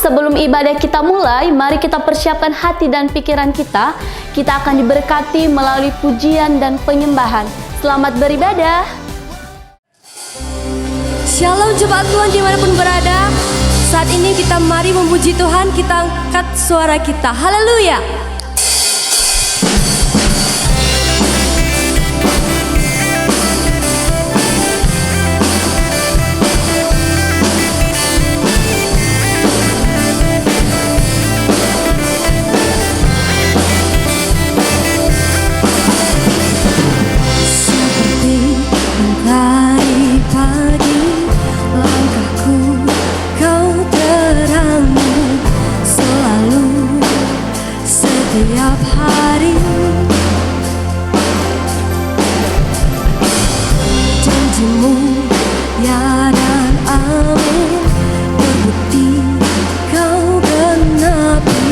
sebelum ibadah kita mulai, mari kita persiapkan hati dan pikiran kita. Kita akan diberkati melalui pujian dan penyembahan. Selamat beribadah. Shalom jemaat Tuhan dimanapun berada. Saat ini kita mari memuji Tuhan, kita angkat suara kita. Haleluya. Setiap hari janjimu ya dan amin, terbukti kau genapi,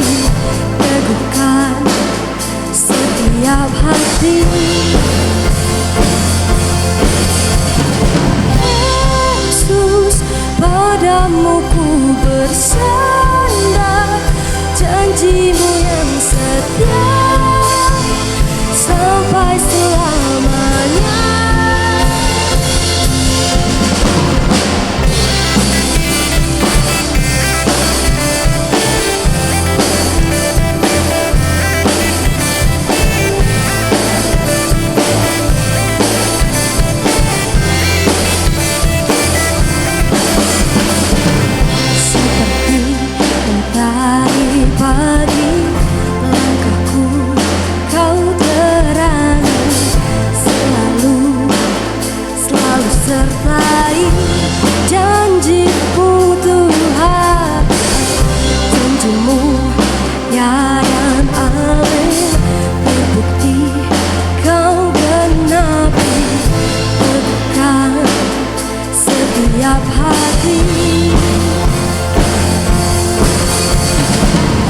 teguhkan setiap hati. Yesus, padamu ku bersandar, janjimu yang setia sampai selamanya. Seperti mentari pagi, langkahku kau terangi, selalu sertai janjimu Tuhan. Janjimu ya dan amin, terbukti kau genapi, teguhkan setiap hati.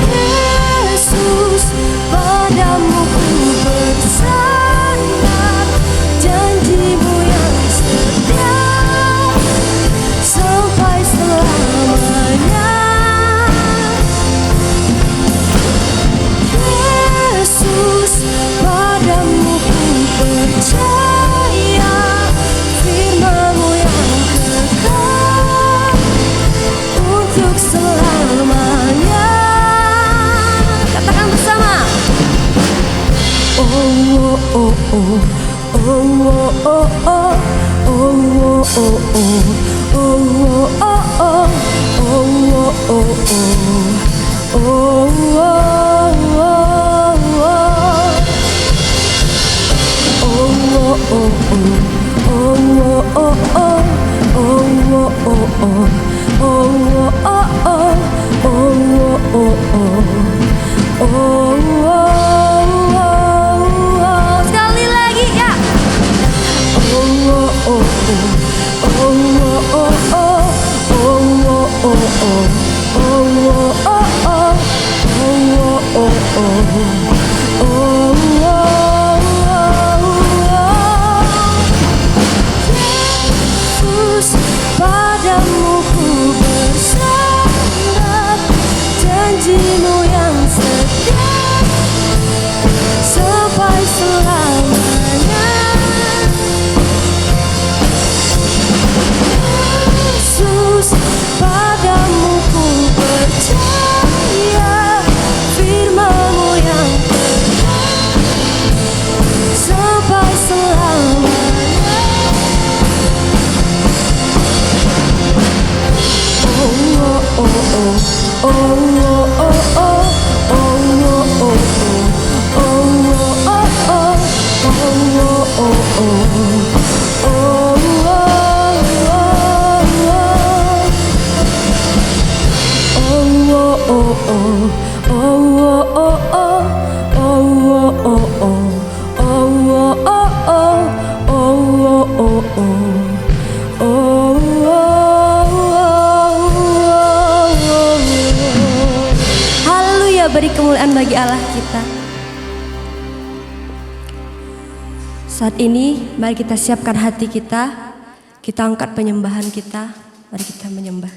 Yesus, padamu ku bersandar, janjimu yang setia sampai selamanya. Yesus, padamu ku percaya, firman-Mu yang kekal untuk selamanya. Katakan bersama. Oh oh oh oh, oh oh oh oh, oh oh oh oh, oh oh oh oh, oh oh oh sekali lagi ya. Yesus, padamu ku bersandar, janjimu yang setia sampai selamanya. Yesus, padamu ku percaya, firman-Mu yang kekal sampai selamanya. Oh oh oh oh, oh oh oh, oh oh Haleluya, beri kemuliaan bagi Allah kita. Saat ini mari kita siapkan hati kita, kita angkat penyembahan kita, mari kita menyembah.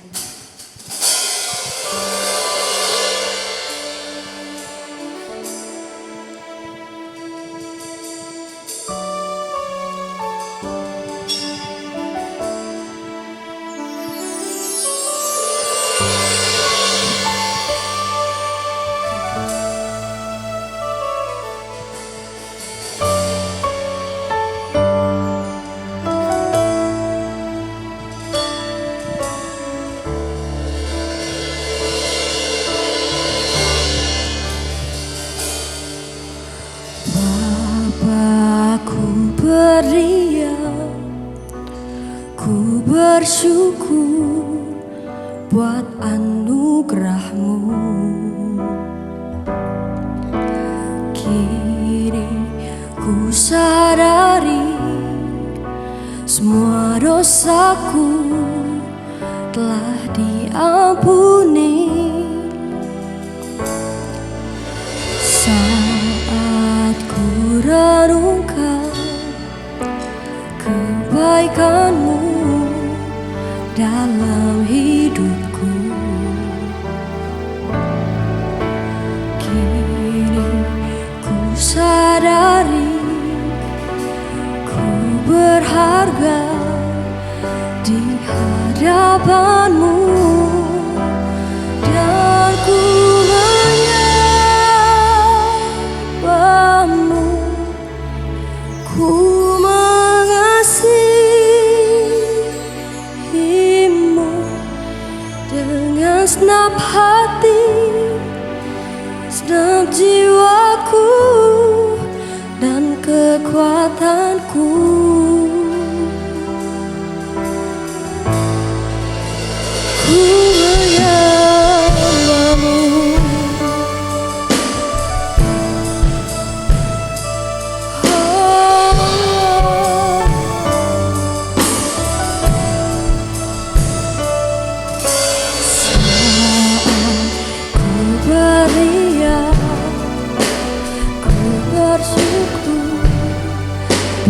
bersyukur buat anugerah-Mu. Kini ku sadari semua dosaku telah diampuni. Saat ku renungkan kebaikan-Mu dalam hidupku, kini ku sadari ku berharga di hadapan-Mu, dan ku menyembah-Mu. Ku mengasihi-Mu dengan segenap hati, segenap jiwaku dan kekuatanku. Ku menyembah-Mu. Bersyukur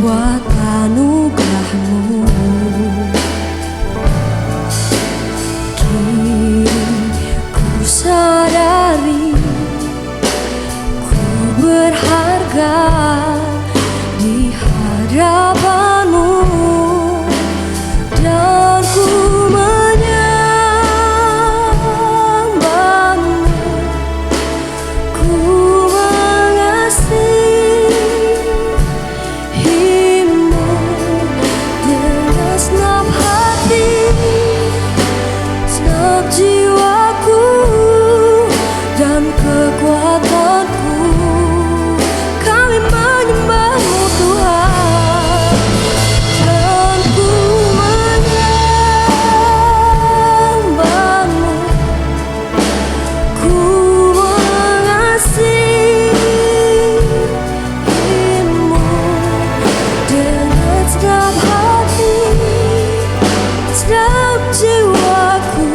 buat anugerah-Mu. Kini ku sadari ku berharga di hadapan-Mu, dan ku menyembah-Mu. Ku mengasihi-Mu dengan segenap hati, segenap jiwaku dan kekuatanku. Kami menyembah-Mu Tuhan, dan ku menyembah-Mu. Ku mengasihi-Mu dengan segenap hati, segenap jiwaku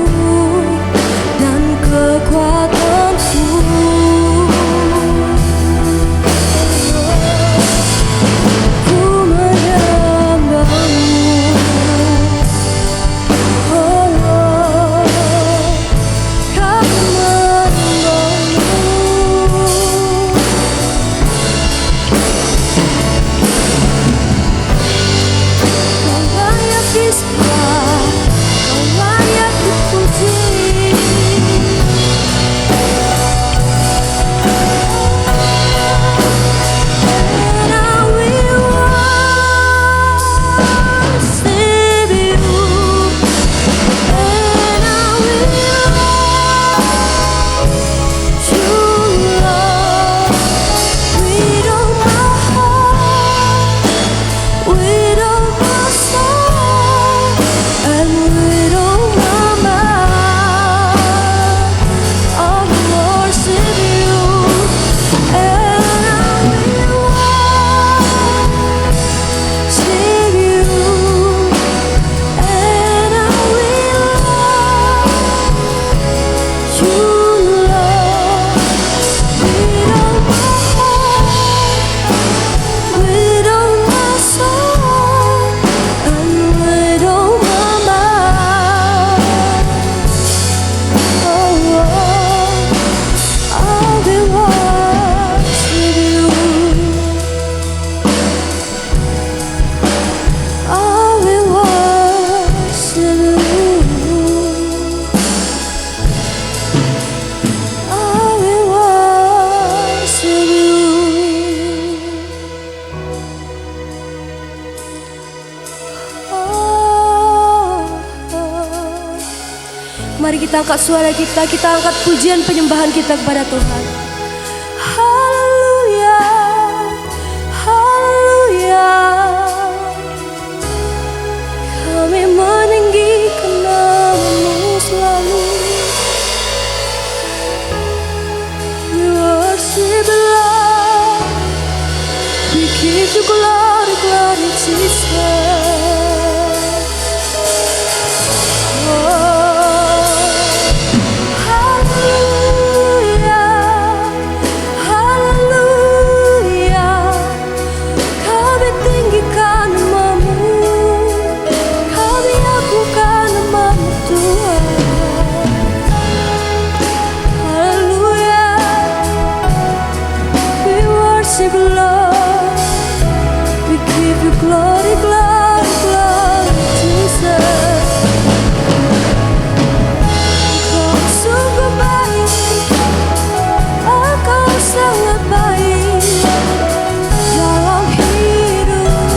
dan kekuatanku. Ku menyembah-Mu. Oh, kami menyembah-Mu. Kau layak disembah, Kau layak dipuji. And I will worship You, and I will worship You, Lord, with all my heart, with all my soul, and with all my mind. I will worship You, and I will worship You, and I will worship You, Lord, with all my heart, with all my soul, and with all my mind. Oh, I will worship You. I will worship You. I will worship You. Mari kita angkat suara kita angkat pujian penyembahan kita kepada Tuhan. Haleluya, haleluya. Kami meninggikan selalu. We worship you, Lord. We give you glory, glory, Jesus. Glory, glory, glory, Jesus. Kau sungguh baik, Engkau sangat baik dalam hidup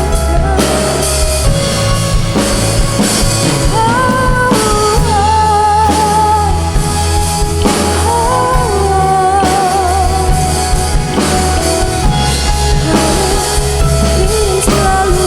ini selalu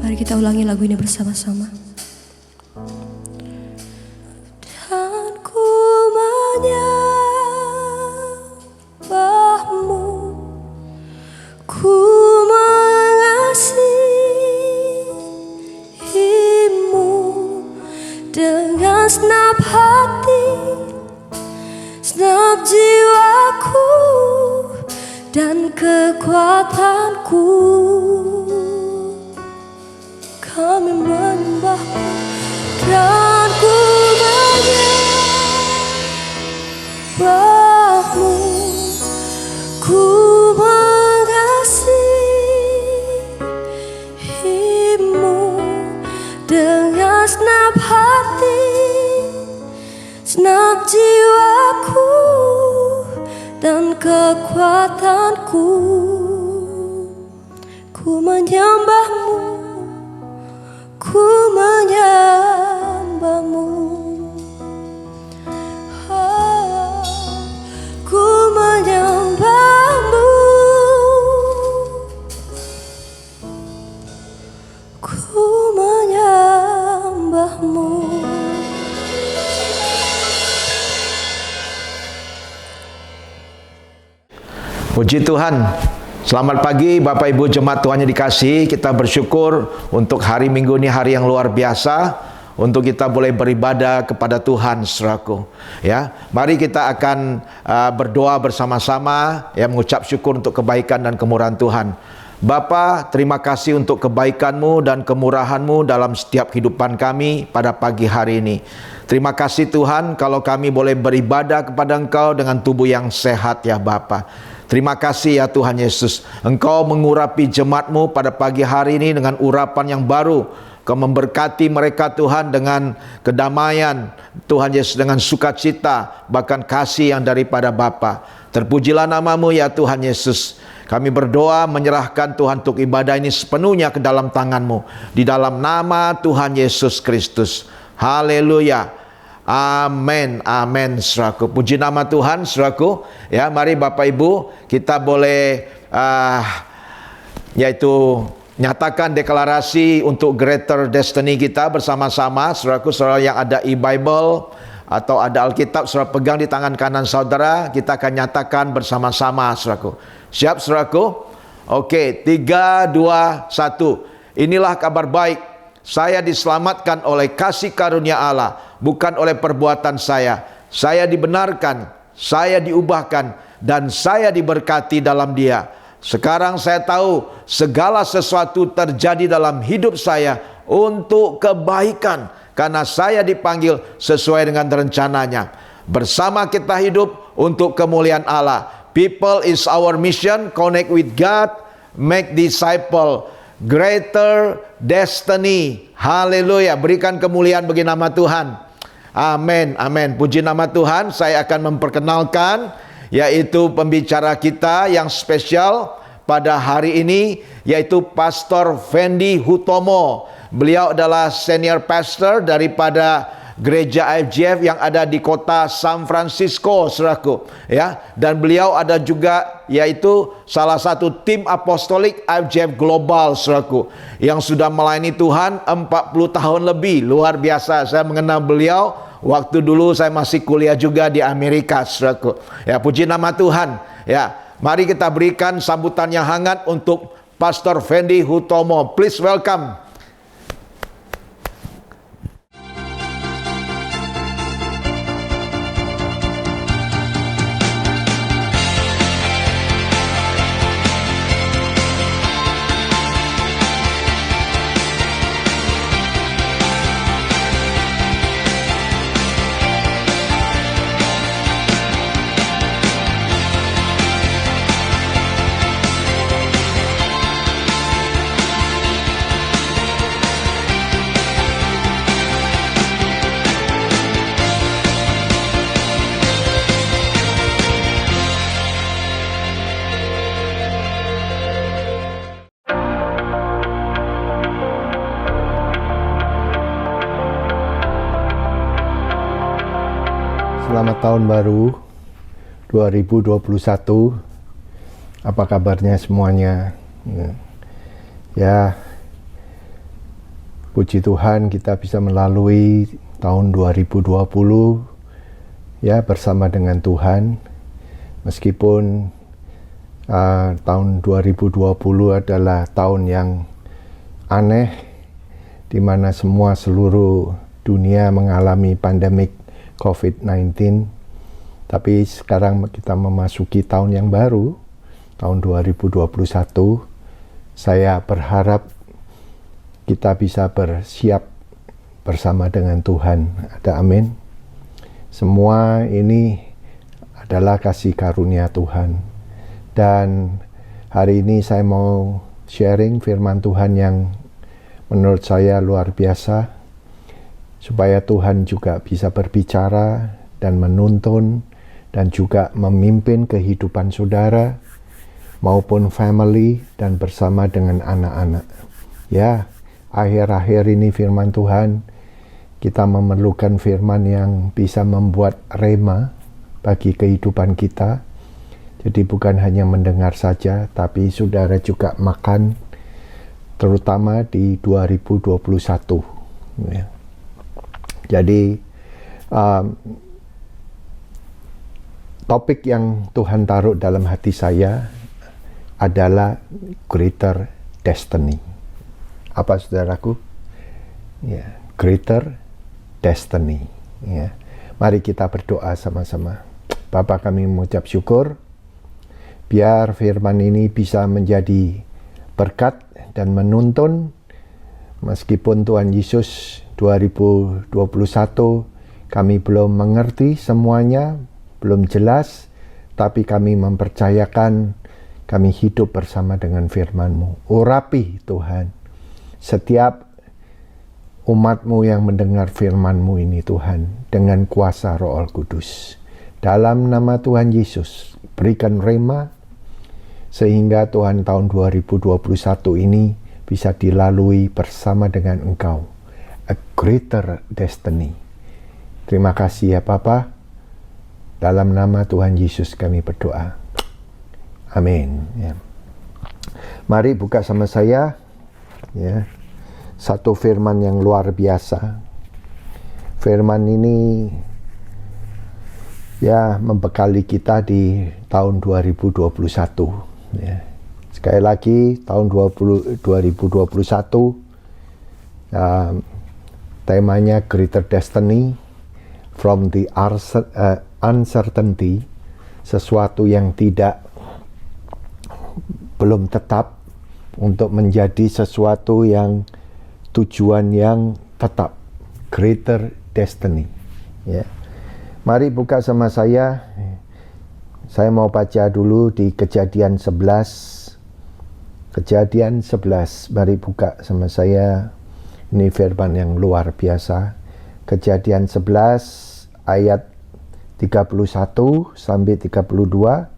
Mari kita ulangi lagu ini bersama-sama. Dan ku menyembahmu, ku mengasihimu dengan segenap hati, segenap jiwaku dan kekuatanku. Kami menyembahmu dan ku menyembahmu, ku mengasihimu dengan segenap hati, segenap jiwaku dan kekuatanku. Ku menyembahmu, ku menyembahmu, ku menyembahmu, ku menyembahmu. Puji Tuhan. Selamat pagi Bapak Ibu Jemaat Tuhan yang dikasihi. Kita bersyukur untuk hari Minggu ini, hari yang luar biasa, untuk kita boleh beribadah kepada Tuhan, saudaraku. Ya, mari kita akan berdoa bersama-sama, ya, mengucap syukur untuk kebaikan dan kemurahan Tuhan. Bapa, terima kasih untuk kebaikan-Mu dan kemurahan-Mu dalam setiap kehidupan kami pada pagi hari ini. Terima kasih Tuhan kalau kami boleh beribadah kepada Engkau dengan tubuh yang sehat, ya Bapa. Terima kasih ya Tuhan Yesus. Engkau mengurapi jemaat-Mu pada pagi hari ini dengan urapan yang baru. Kau memberkati mereka Tuhan dengan kedamaian, Tuhan Yesus, dengan sukacita, bahkan kasih yang daripada Bapa. Terpujilah nama-Mu ya Tuhan Yesus. Kami berdoa menyerahkan Tuhan untuk ibadah ini sepenuhnya ke dalam tangan-Mu. Di dalam nama Tuhan Yesus Kristus. Haleluya. Amin, amin, saudaraku. Puji nama Tuhan, saudaraku. Ya, mari Bapak Ibu kita boleh yaitu nyatakan deklarasi untuk Greater Destiny kita bersama-sama, saudaraku. Saudara yang ada e-Bible atau ada Alkitab, saudara pegang di tangan kanan saudara. Kita akan nyatakan bersama-sama, saudaraku. Siap, saudaraku? Oke, 3, 2, 1. Inilah kabar baik. Saya diselamatkan oleh kasih karunia Allah, bukan oleh perbuatan saya. Saya dibenarkan, saya diubahkan, dan saya diberkati dalam Dia. Sekarang saya tahu segala sesuatu terjadi dalam hidup saya untuk kebaikan, karena saya dipanggil sesuai dengan rencananya. Bersama kita hidup untuk kemuliaan Allah. People is our mission. Connect with God, make disciple, greater destiny. Haleluya. Berikan kemuliaan bagi nama Tuhan. Amin, amin. Puji nama Tuhan. Saya akan memperkenalkan, yaitu pembicara kita yang spesial pada hari ini, yaitu Pastor Fendi Hutomo. Beliau adalah senior pastor daripada gereja IFGF yang ada di kota San Francisco, saudaraku, ya. Dan beliau ada juga yaitu salah satu tim apostolik IFGF Global, saudaraku, yang sudah melayani Tuhan 40 tahun lebih. Luar biasa. Saya mengenal beliau waktu dulu saya masih kuliah juga di Amerika, saudaraku. Ya, puji nama Tuhan. Ya, mari kita berikan sambutan yang hangat untuk Pastor Fendi Hutomo. Please welcome. Selamat tahun baru 2021. Apa kabarnya semuanya? Ya, puji Tuhan kita bisa melalui tahun 2020 ya bersama dengan Tuhan. Meskipun tahun 2020 adalah tahun yang aneh, di mana seluruh dunia mengalami pandemik COVID-19, tapi sekarang kita memasuki tahun yang baru, tahun 2021. Saya berharap kita bisa bersiap bersama dengan Tuhan. Ada amin. Semua ini adalah kasih karunia Tuhan. Dan hari ini saya mau sharing firman Tuhan yang menurut saya luar biasa, supaya Tuhan juga bisa berbicara dan menuntun dan juga memimpin kehidupan saudara maupun family dan bersama dengan anak-anak. Ya, akhir-akhir ini firman Tuhan, kita memerlukan firman yang bisa membuat rema bagi kehidupan kita. Jadi bukan hanya mendengar saja, tapi saudara juga makan, terutama di 2021. Ya. Jadi topik yang Tuhan taruh dalam hati saya adalah greater destiny. Apa saudaraku? Ya, greater destiny. Ya. Mari kita berdoa sama-sama. Bapa, kami mengucap syukur biar firman ini bisa menjadi berkat dan menuntun. Meskipun Tuhan Yesus 2021 kami belum mengerti semuanya, belum jelas, tapi kami mempercayakan kami hidup bersama dengan firman-Mu. Urapi Tuhan setiap umat-Mu yang mendengar firman-Mu ini Tuhan, dengan kuasa Roh Kudus. Dalam nama Tuhan Yesus, berikan rema sehingga Tuhan tahun 2021 ini bisa dilalui bersama dengan Engkau. A greater destiny. Terima kasih ya Bapa. Dalam nama Tuhan Yesus kami berdoa. Amin. Ya. Mari buka sama saya. Ya. Satu firman yang luar biasa. Firman ini ya membekali kita di tahun 2021. Ya. Sekali lagi tahun 2021 temanya Greater Destiny, from the uncertainty, sesuatu yang belum tetap, untuk menjadi sesuatu yang tujuan yang tetap. Greater Destiny. Ya. Mari buka sama saya. Saya mau baca dulu di Kejadian 11. Kejadian 11. Mari buka sama saya. Ini firman yang luar biasa. Kejadian 11 ayat 31 sampai 32.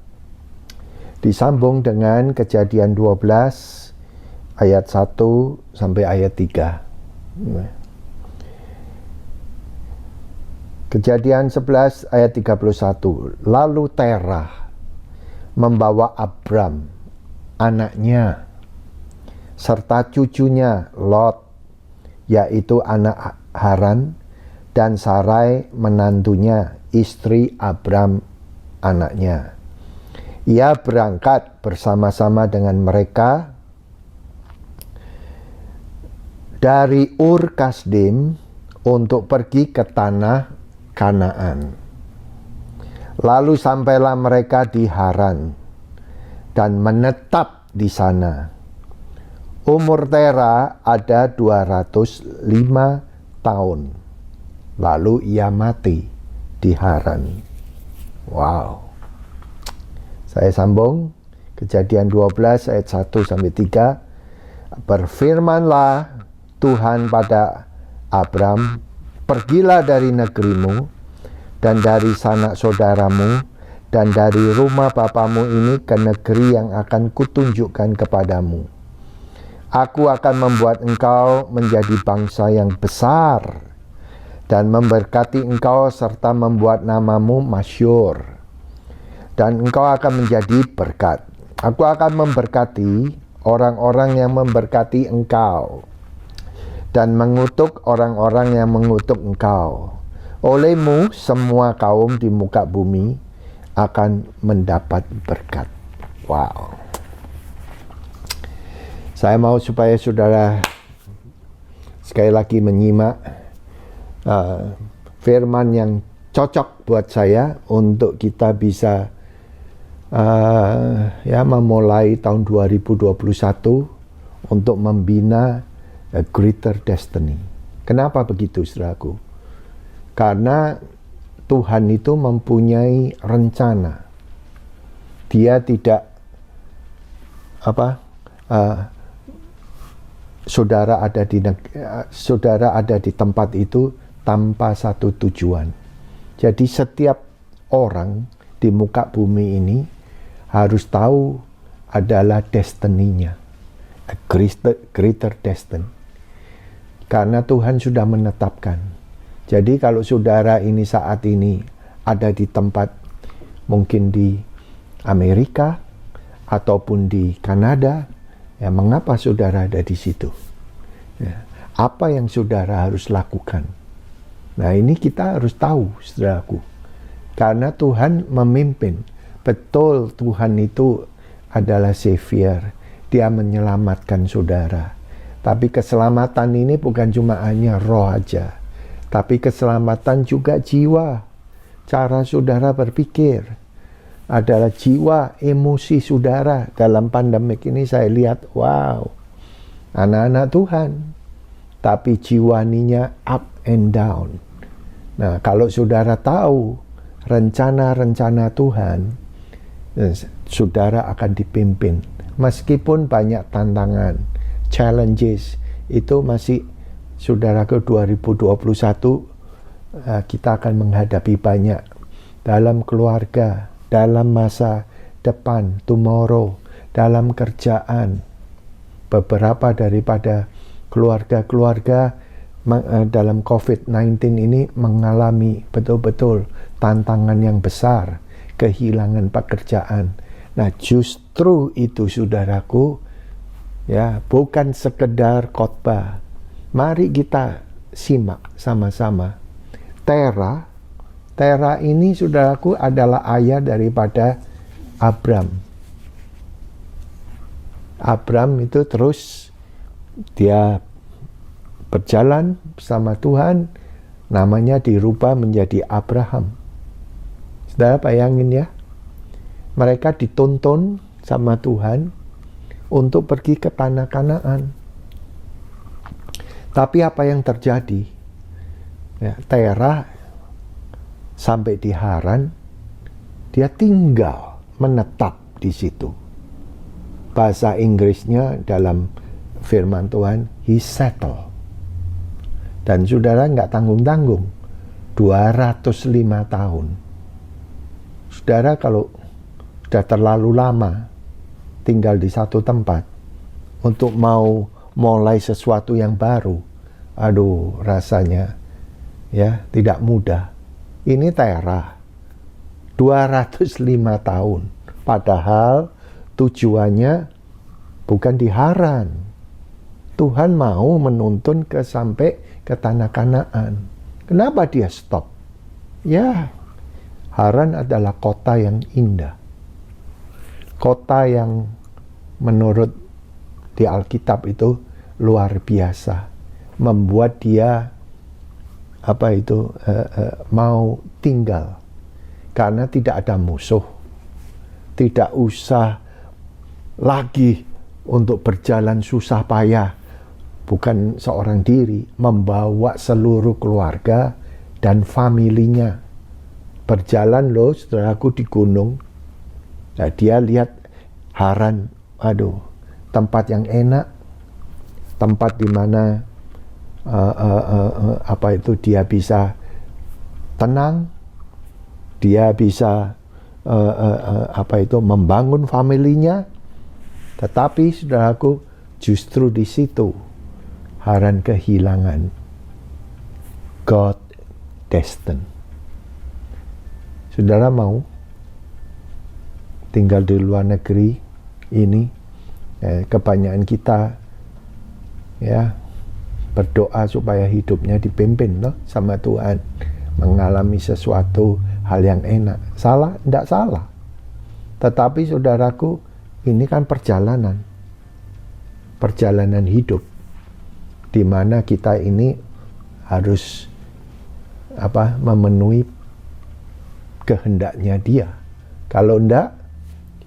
Disambung dengan Kejadian 12 ayat 1 sampai ayat 3. Kejadian 11 ayat 31. Lalu Terah membawa Abram, anaknya, serta cucunya Lot, yaitu anak Haran, dan Sarai menantunya, istri Abram anaknya. Ia berangkat bersama-sama dengan mereka dari Ur Kasdim untuk pergi ke tanah Kanaan. Lalu sampailah mereka di Haran dan menetap di sana. Umur Terah ada 205 tahun. Lalu ia mati di Haran. Wow. Saya sambung Kejadian 12 ayat 1 sampai 3. Berfirmanlah Tuhan pada Abram, pergilah dari negerimu dan dari sanak saudaramu dan dari rumah bapamu ini ke negeri yang akan kutunjukkan kepadamu. Aku akan membuat engkau menjadi bangsa yang besar dan memberkati engkau serta membuat namamu masyhur. Dan engkau akan menjadi berkat. Aku akan memberkati orang-orang yang memberkati engkau dan mengutuk orang-orang yang mengutuk engkau. Olehmu semua kaum di muka bumi akan mendapat berkat. Wow. Saya mau supaya saudara sekali lagi menyimak firman yang cocok buat saya untuk kita bisa memulai tahun 2021 untuk membina a greater destiny. Kenapa begitu, saudaraku? Karena Tuhan itu mempunyai rencana. Dia tidak saudara ada di tempat itu tanpa satu tujuan. Jadi setiap orang di muka bumi ini harus tahu adalah destiny-nya, a greater destiny. Karena Tuhan sudah menetapkan. Jadi kalau saudara ini saat ini ada di tempat mungkin di Amerika ataupun di Kanada, ya mengapa saudara ada di situ? Ya, apa yang saudara harus lakukan? Nah ini kita harus tahu, saudaraku. Karena Tuhan memimpin. Betul Tuhan itu adalah Savior. Dia menyelamatkan saudara. Tapi keselamatan ini bukan cuma hanya roh aja. Tapi keselamatan juga jiwa. Cara saudara berpikir adalah jiwa, emosi saudara. Dalam pandemik ini saya lihat, wow, anak-anak Tuhan. Tapi jiwaninya up and down. Nah, kalau saudara tahu rencana-rencana Tuhan, saudara akan dipimpin. Meskipun banyak tantangan, challenges, itu masih saudara ke 2021 kita akan menghadapi banyak dalam keluarga, dalam masa depan, tomorrow, dalam kerjaan. Beberapa daripada keluarga-keluarga dalam COVID-19 ini mengalami betul-betul tantangan yang besar, kehilangan pekerjaan. Nah, justru itu saudaraku, ya, bukan sekedar khotbah. Mari kita simak sama-sama. Terah ini saudaraku adalah ayah daripada Abram. Abram itu terus dia berjalan bersama Tuhan, namanya dirubah menjadi Abraham. Saudara bayangin ya, mereka dituntun sama Tuhan untuk pergi ke tanah Kanaan. Tapi apa yang terjadi? Ya, Terah sampai di Haran, dia tinggal menetap di situ. Bahasa Inggrisnya dalam firman Tuhan, he settle. Dan saudara nggak tanggung-tanggung, 205 tahun. Saudara kalau sudah terlalu lama tinggal di satu tempat untuk mau mulai sesuatu yang baru, aduh rasanya ya tidak mudah. Ini Terah 205 tahun, padahal tujuannya bukan di Haran. Tuhan mau menuntun sampai ke tanah Kanaan. Kenapa dia stop? Ya, Haran adalah kota yang indah. Kota yang menurut di Alkitab itu luar biasa. Membuat dia mau tinggal. Karena tidak ada musuh. Tidak usah lagi untuk berjalan susah payah. Bukan seorang diri, membawa seluruh keluarga dan familinya. Berjalan loh, saudaraku, di gunung. Nah, dia lihat Haran, aduh, tempat yang enak, tempat di mana dia bisa tenang, dia bisa membangun familinya. Tetapi saudaraku, justru di situ Haran kehilangan God destined. Saudara mau tinggal di luar negeri ini, kebanyakan kita ya berdoa supaya hidupnya dipimpin loh sama Tuhan, mengalami sesuatu hal yang enak. Salah? Tidak salah. Tetapi saudaraku, ini kan perjalanan hidup, di mana kita ini harus memenuhi kehendaknya Dia. Kalau enggak,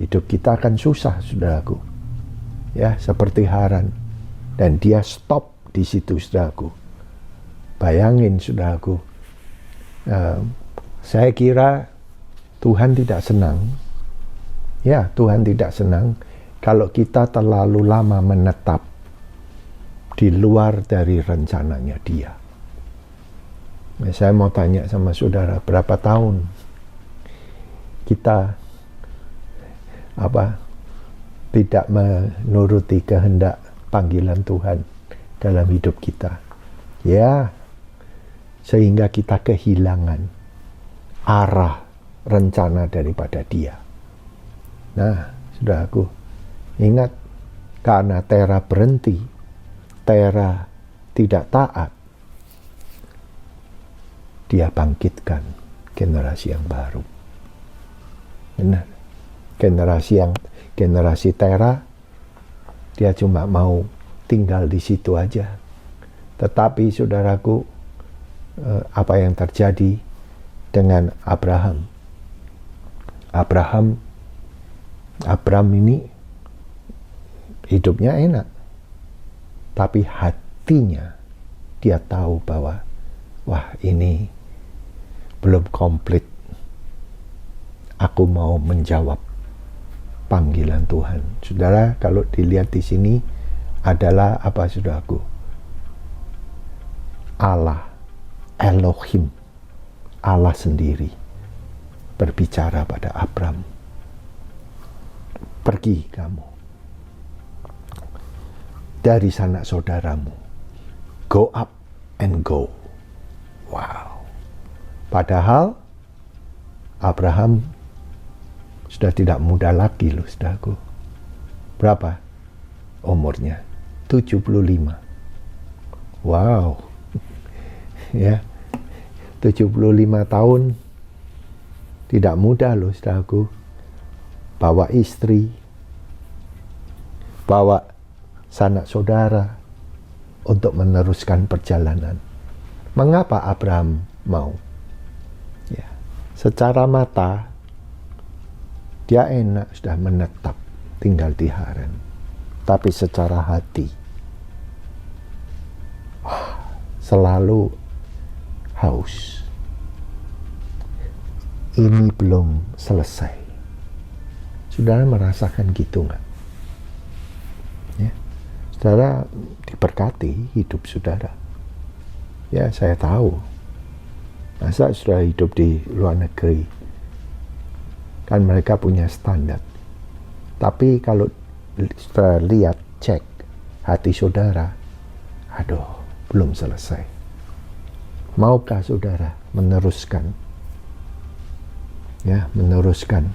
hidup kita akan susah, saudaraku. Ya, seperti Haran. Dan dia stop di situ, saudaraku. Bayangin, saudaraku. Saya kira Tuhan tidak senang. Ya, Tuhan tidak senang kalau kita terlalu lama menetap di luar dari rencananya Dia. Nah, saya mau tanya sama saudara, berapa tahun kita tidak menuruti kehendak panggilan Tuhan dalam hidup kita? Ya, sehingga kita kehilangan arah rencana daripada Dia. Nah, saudaraku, ingat, karena Terah berhenti, Terah tidak taat, Dia bangkitkan generasi yang baru. Benar. Generasi Terah, dia cuma mau tinggal di situ aja. Tetapi saudaraku, apa yang terjadi dengan Abraham? Abram ini hidupnya enak, tapi hatinya dia tahu bahwa wah, ini belum komplit. Aku mau menjawab panggilan Tuhan. Saudara, kalau dilihat di sini adalah apa, saudaraku? Allah, Elohim, Allah sendiri berbicara pada Abram. Pergi kamu dari sanak saudaramu. Go up and go. Wow. Padahal Abraham sudah tidak muda lagi loh, saudaraku. Berapa umurnya? 75. Wow. Ya. 75 tahun. Tidak mudah loh, saudaraku. Bawa istri, bawa sanak saudara untuk meneruskan perjalanan. Mengapa Abraham mau? Ya, secara mata dia enak sudah menetap tinggal di Haran, tapi secara hati selalu haus. Ini belum selesai. Saudara merasakan gitu nggak? Ya, saudara diberkati hidup saudara. Ya, saya tahu. Masa sudah hidup di luar negeri, kan mereka punya standar. Tapi kalau saudara lihat, cek hati saudara, aduh, belum selesai. Maukah saudara meneruskan? Ya, meneruskan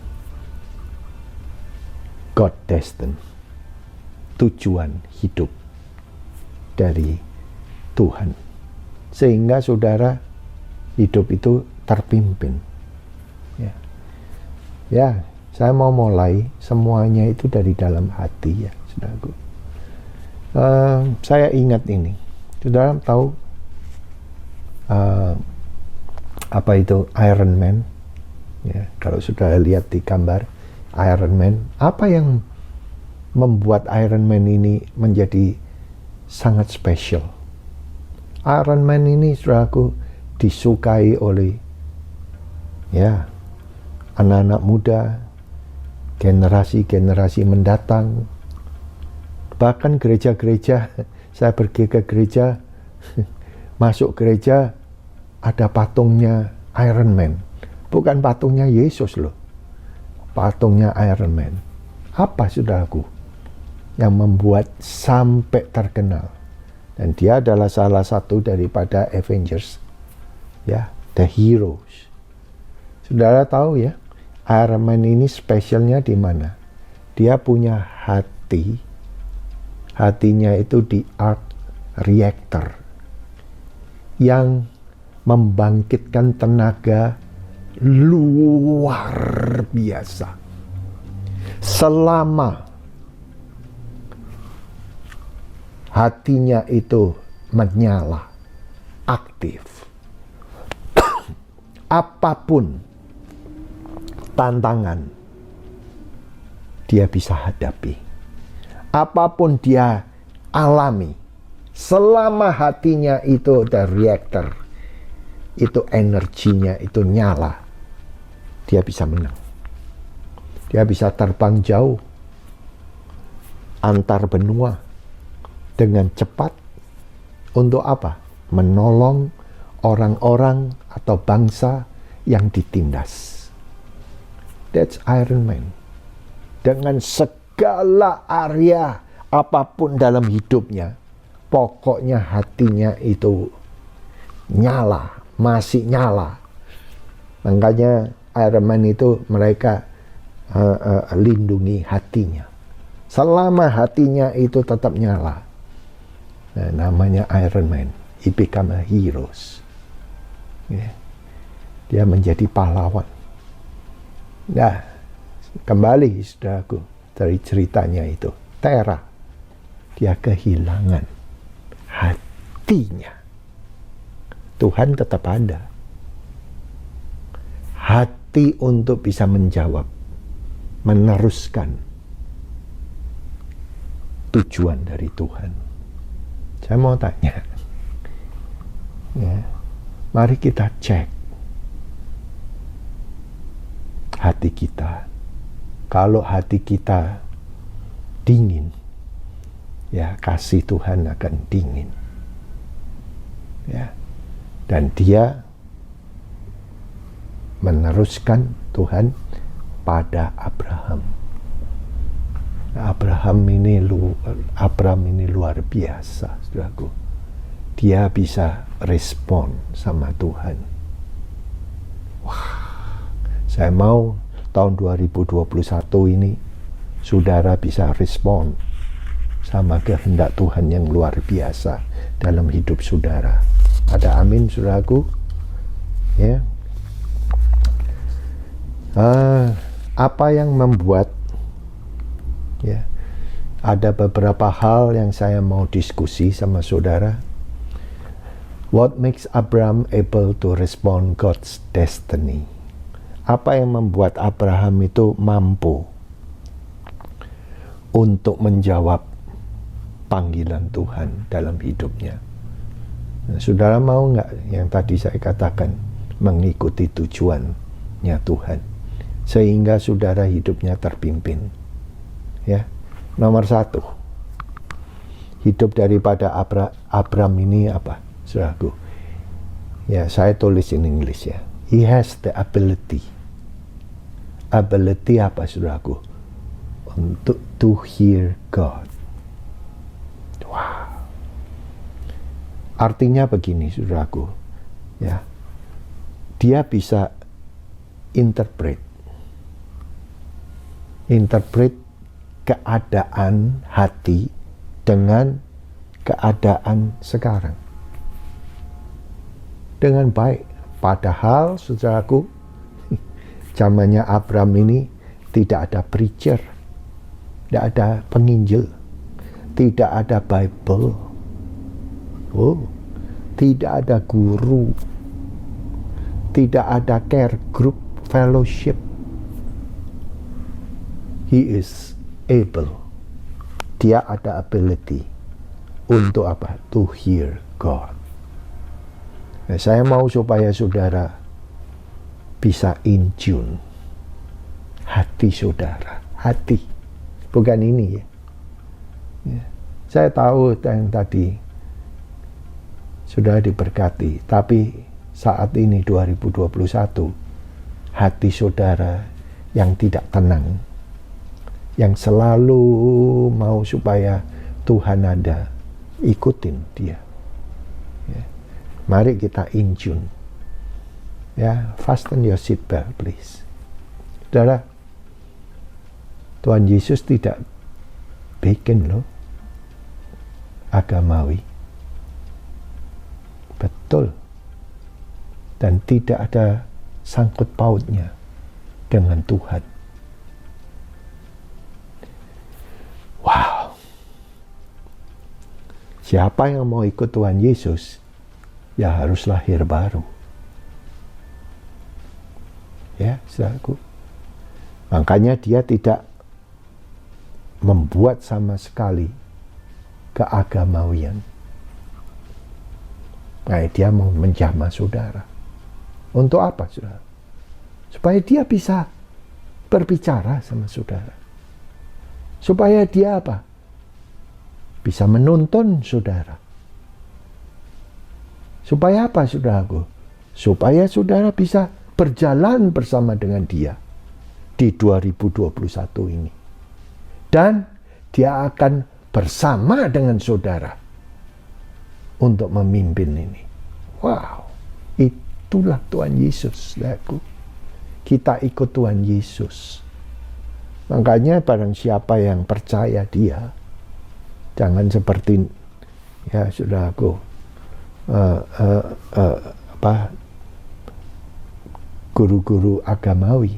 God destined, tujuan hidup dari Tuhan, sehingga saudara hidup itu terpimpin. Ya, saya mau mulai semuanya itu dari dalam hati, ya, saudaraku. Saya ingat ini, saudara tahu apa itu Iron Man? Ya, kalau sudah lihat di gambar Iron Man, apa yang membuat Iron Man ini menjadi sangat spesial? Iron Man ini, saudaraku, disukai oleh ya anak-anak muda, generasi-generasi mendatang, bahkan gereja-gereja. Saya pergi ke gereja, masuk gereja ada patungnya Iron Man. Bukan patungnya Yesus loh, patungnya Iron Man. Apa saudaraku yang membuat sampai terkenal? Dan dia adalah salah satu daripada Avengers, ya, the heroes. Saudara tahu ya, Iron Man ini spesialnya di mana? Dia punya hati, hatinya itu di arc reactor yang membangkitkan tenaga luar biasa. Selama hatinya itu menyala, aktif, apapun tantangan dia bisa hadapi, apapun dia alami, selama hatinya itu the reactor, itu energinya itu nyala, dia bisa menang. Dia bisa terbang jauh antar benua dengan cepat. Untuk apa? Menolong orang-orang atau bangsa yang ditindas. That's Iron Man. Dengan segala area apapun dalam hidupnya, pokoknya hatinya itu nyala, masih nyala. Makanya Iron Man itu mereka lindungi hatinya. Selama hatinya itu tetap nyala, nah, namanya Iron Man. He become a heroes. Yeah. Dia menjadi pahlawan. Nah, kembali saudaraku dari ceritanya itu, Tera, dia kehilangan hatinya. Tuhan tetap ada. Hati untuk bisa menjawab, meneruskan tujuan dari Tuhan. Saya mau tanya, ya, mari kita cek hati kita. Kalau hati kita dingin, ya kasih Tuhan akan dingin. Ya, dan dia meneruskan Tuhan pada Abraham. Abraham ini luar biasa, saudaraku. Dia bisa respon sama Tuhan. Wah, saya mau tahun 2021 ini saudara bisa respon sama kehendak Tuhan yang luar biasa dalam hidup saudara. Ada amin, saudaraku? Ya. Apa yang membuat, ya, Ada beberapa hal yang saya mau diskusi sama saudara. What makes Abraham able to respond God's destiny? Apa yang membuat Abraham itu mampu untuk menjawab panggilan Tuhan dalam hidupnya? Nah, saudara mau nggak yang tadi saya katakan, mengikuti tujuannya Tuhan, sehingga saudara hidupnya terpimpin? Ya, nomor 1, hidup daripada Abraham ini apa, saudaraku? Ya, saya tulis in English ya. He has the ability. Ability apa, saudaraku? Untuk to hear God. Wow. Artinya begini, saudaraku. Ya. Dia bisa interpret keadaan hati dengan keadaan sekarang dengan baik. Padahal, saudaraku, zamannya Abraham ini tidak ada preacher, tidak ada penginjil, tidak ada Bible, tidak ada guru, tidak ada care group, fellowship. He is able. Dia ada ability untuk apa? To hear God. Nah, saya mau supaya saudara bisa in tune hati saudara, hati, bukan ini ya. Saya tahu yang tadi sudah diberkati, tapi saat ini 2021 hati saudara yang tidak tenang, yang selalu mau supaya Tuhan ada, ikutin dia. Ya. Mari kita in tune. Ya, fasten your seatbelt please. Saudara, Tuhan Yesus tidak bikin loh agamawi. Betul. Dan tidak ada sangkut pautnya dengan Tuhan. Wow. Siapa yang mau ikut Tuhan Yesus, ya harus lahir baru. Ya, saudaraku. Makanya dia tidak membuat sama sekali keagamawian. Nah, dia mau menjamah saudara. Untuk apa, saudara? Supaya dia bisa berbicara sama saudara. Supaya dia apa? Bisa menuntun saudara. Supaya apa, saudaraku? Supaya saudara bisa berjalan bersama dengan dia di 2021 ini. Dan dia akan bersama dengan saudara untuk memimpin ini. Wow, itulah Tuhan Yesus, saudaraku. Kita ikut Tuhan Yesus. Makanya barang siapa yang percaya dia, jangan seperti ya saudaraku, guru-guru agamawi,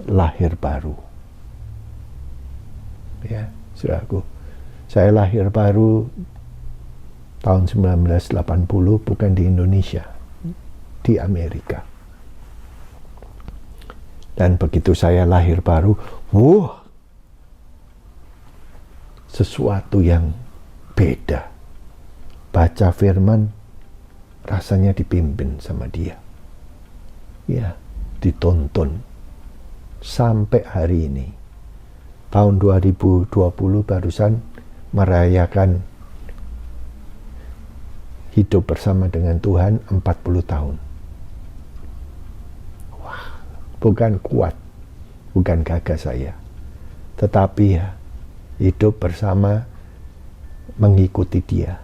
lahir baru. Ya, saudaraku, saya lahir baru tahun 1980, bukan di Indonesia, di Amerika. Dan begitu saya lahir baru, sesuatu yang beda. Baca firman, rasanya dipimpin sama dia. Ya, ditonton. Sampai hari ini. Tahun 2020 barusan merayakan hidup bersama dengan Tuhan 40 tahun. Wah, bukan kuat, bukan gagah saya. Tetapi ya, hidup bersama mengikuti dia.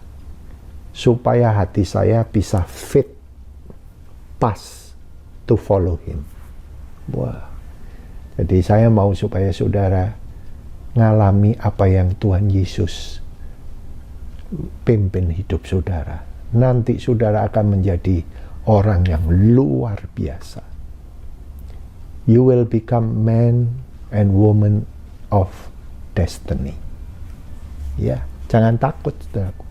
Supaya hati saya bisa fit, pas to follow him. Wah. Jadi saya mau supaya saudara ngalami apa yang Tuhan Yesus pimpin hidup saudara. Nanti saudara akan menjadi orang yang luar biasa. You will become man and woman of destiny. Ya, jangan takut saudaraku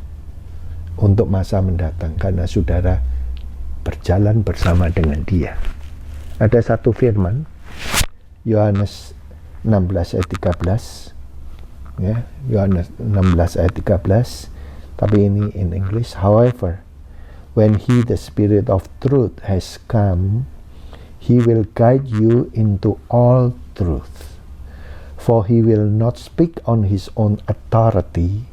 untuk masa mendatang karena saudara berjalan bersama dengan Dia. Ada satu firman Yohanes 16 ayat 13, ya, Yohanes 16 ayat 13, tapi ini in English. However, when He, the Spirit of truth, has come, He will guide you into all truth. For He will not speak on His own authority,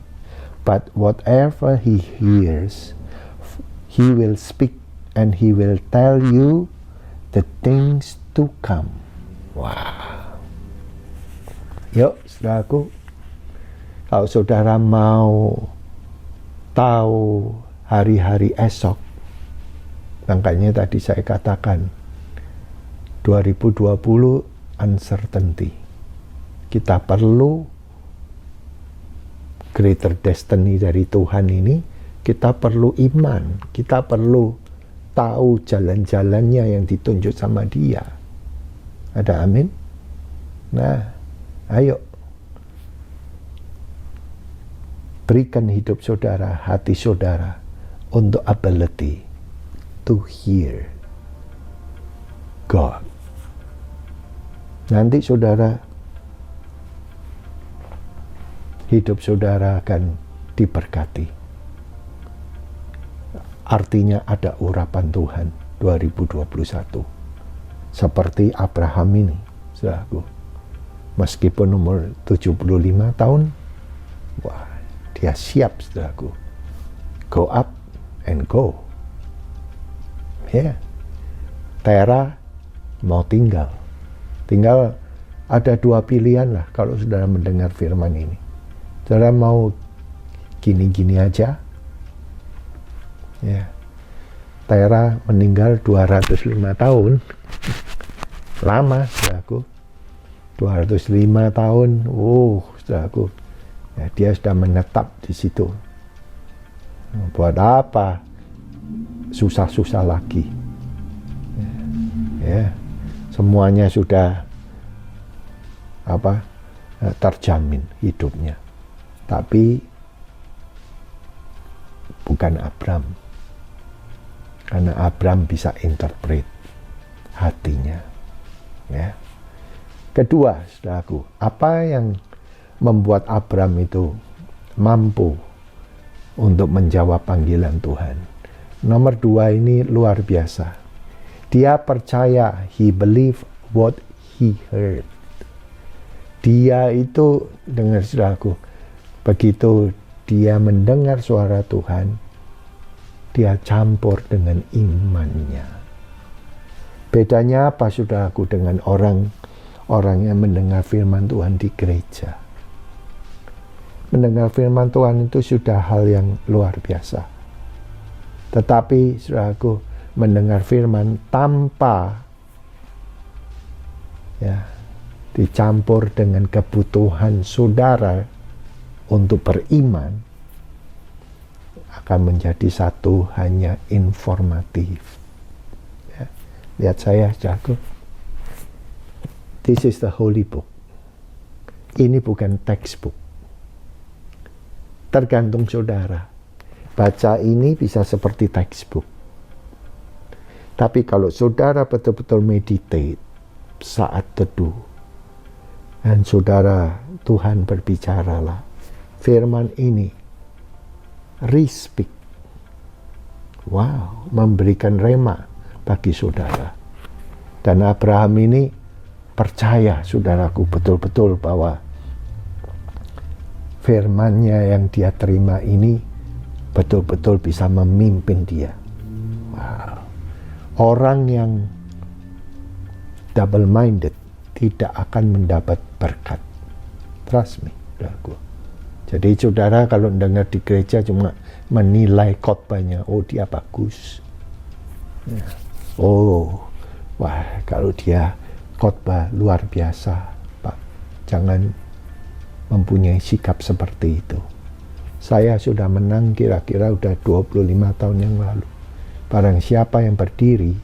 but whatever He hears, He will speak, and He will tell you the things to come. Wow. Yuk, saudaraku, kalau saudara mau tahu hari-hari esok, makanya tadi saya katakan 2020 uncertainty. Kita perlu greater destiny dari Tuhan ini. Kita perlu iman, kita perlu tahu jalan-jalannya yang ditunjuk sama Dia. Ada amin? Nah, ayo berikan hidup saudara, hati saudara untuk ability to hear God. Nanti saudara, hidup saudara akan diberkati. Artinya ada urapan Tuhan 2021. Seperti Abraham ini, saudaraku. Meskipun umur 75 tahun, wah, dia siap, saudaraku. Go up and go. Ya. Tera mau tinggal. Tinggal ada dua pilihan lah kalau saudara mendengar firman ini. Saudara mau gini-gini aja. Ya. Tera meninggal 205 tahun. Lama, saudaraku. 205 tahun. Saudaraku. Ya, dia sudah menetap di situ. Buat apa susah-susah lagi? Ya. Semuanya sudah terjamin hidupnya. Tapi bukan Abram. Karena Abram bisa interpret hatinya. Ya. Kedua, saudaraku, apa yang membuat Abram itu mampu untuk menjawab panggilan Tuhan? Nomor 2 ini luar biasa. Dia percaya, he believe what he heard. Dia itu, dengar saudaraku, begitu dia mendengar suara Tuhan, dia campur dengan imannya. Bedanya apa, saudaraku, dengan orang yang mendengar firman Tuhan di gereja? Mendengar firman Tuhan itu sudah hal yang luar biasa. Tetapi, saudaraku, mendengar firman tanpa dicampur dengan kebutuhan saudara untuk beriman akan menjadi satu hanya informatif. Ya. Lihat saya, saudaraku. This is the holy book. Ini bukan textbook. Tergantung saudara. Baca ini bisa seperti textbook. Tapi kalau saudara betul-betul meditate saat teduh, dan saudara, Tuhan berbicaralah firman ini, re-speak. Wow, memberikan rema bagi saudara. Dan Abraham ini percaya, saudaraku, betul-betul bahwa firman-Nya yang dia terima ini betul-betul bisa memimpin dia. Wow. Orang yang double-minded tidak akan mendapat berkat. Trust me, saudaraku. Jadi saudara kalau dengar di gereja cuma menilai khotbahnya, oh dia bagus. Ya. Oh, wah kalau dia khotbah luar biasa, Pak. Jangan mempunyai sikap seperti itu. Saya sudah menang kira-kira udah 25 tahun yang lalu. Barang siapa yang berdiri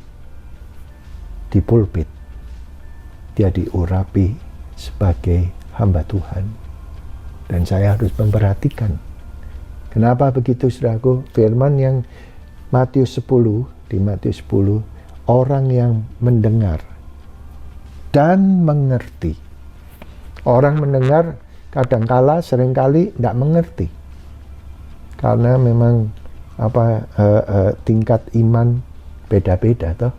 di pulpit, dia diurapi sebagai hamba Tuhan. Dan saya harus memperhatikan. Kenapa begitu, saudaraku? Firman yang Matius 10, di Matius 10, orang yang mendengar dan mengerti. Orang mendengar kadangkala, seringkali tidak mengerti. Karena memang tingkat iman beda-beda toh.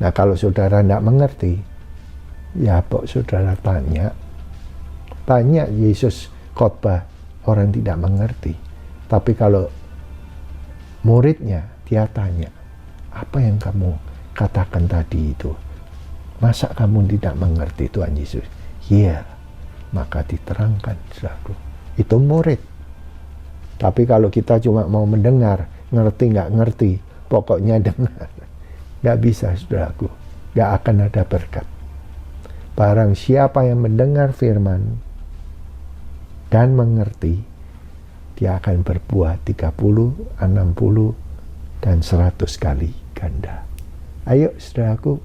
Nah, kalau saudara tidak mengerti, ya kok saudara tanya. Tanya Yesus khotbah, orang tidak mengerti. Tapi kalau muridnya, dia tanya, apa yang kamu katakan tadi itu? Masa kamu tidak mengerti Tuhan Yesus? Iya, maka diterangkan, saudaraku. Itu murid. Tapi kalau kita cuma mau mendengar, ngerti nggak ngerti, pokoknya dengar. Nggak bisa, saudaraku. Nggak akan ada berkat. Barang siapa yang mendengar firman dan mengerti, dia akan berbuah 30, 60, dan 100 kali ganda. Ayo, saudaraku.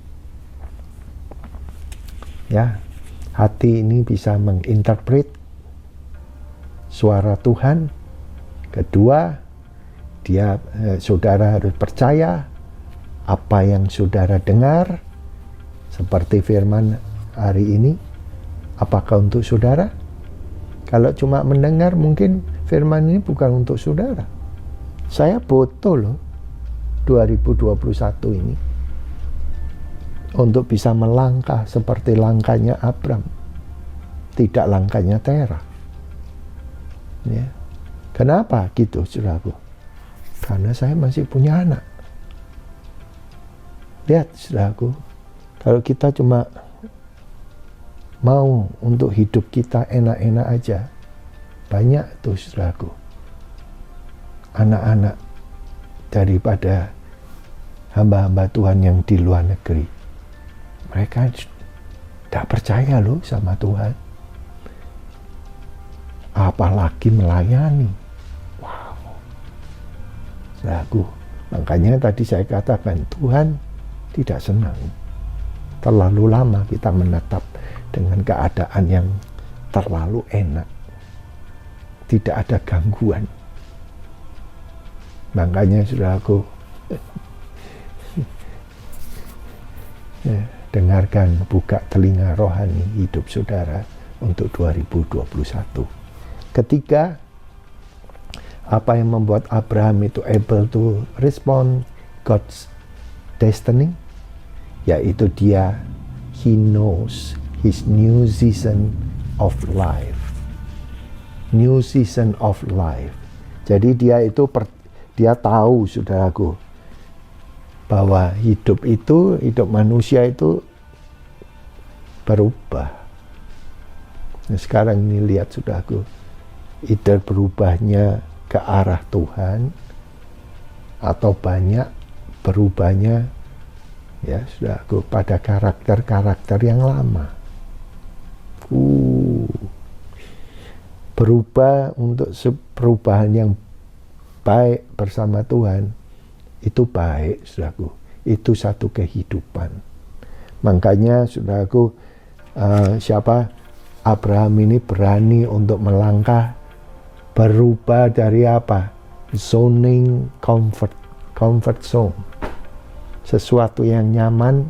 Ya, hati ini bisa menginterpret suara Tuhan. Kedua, saudara harus percaya apa yang saudara dengar, seperti firman hari ini. Apakah untuk saudara? Kalau cuma mendengar, mungkin firman ini bukan untuk saudara. Saya foto loh 2021 ini untuk bisa melangkah seperti langkahnya Abram, tidak langkahnya Tera. Ya. Kenapa gitu, saudaraku? Karena saya masih punya anak. Lihat, saudaraku, kalau kita cuma mau untuk hidup kita enak-enak aja, banyak tuh, saudaraku, anak-anak daripada hamba-hamba Tuhan yang di luar negeri. Mereka tidak percaya loh sama Tuhan. Apalagi melayani. Wow. Saudaraku, makanya tadi saya katakan Tuhan tidak senang. Terlalu lama kita menetap dengan keadaan yang terlalu enak. Tidak ada gangguan. Makanya, saudaraku, dengarkan, buka telinga rohani hidup saudara untuk 2021. Ketiga, apa yang membuat Abraham itu able to respond God's destiny? Yaitu he knows his new season of life. New season of life. Jadi dia tahu, saudaraku, bahwa hidup manusia itu berubah. Nah, sekarang ini lihat, saudaraku, either berubahnya ke arah Tuhan atau banyak berubahnya, ya, saudaraku, pada karakter-karakter yang lama. Berubah untuk perubahan yang baik bersama Tuhan, itu baik, saudaraku. Itu satu kehidupan. Makanya, saudaraku, Abraham ini berani untuk melangkah, berubah dari apa? Zoning comfort zone. Sesuatu yang nyaman,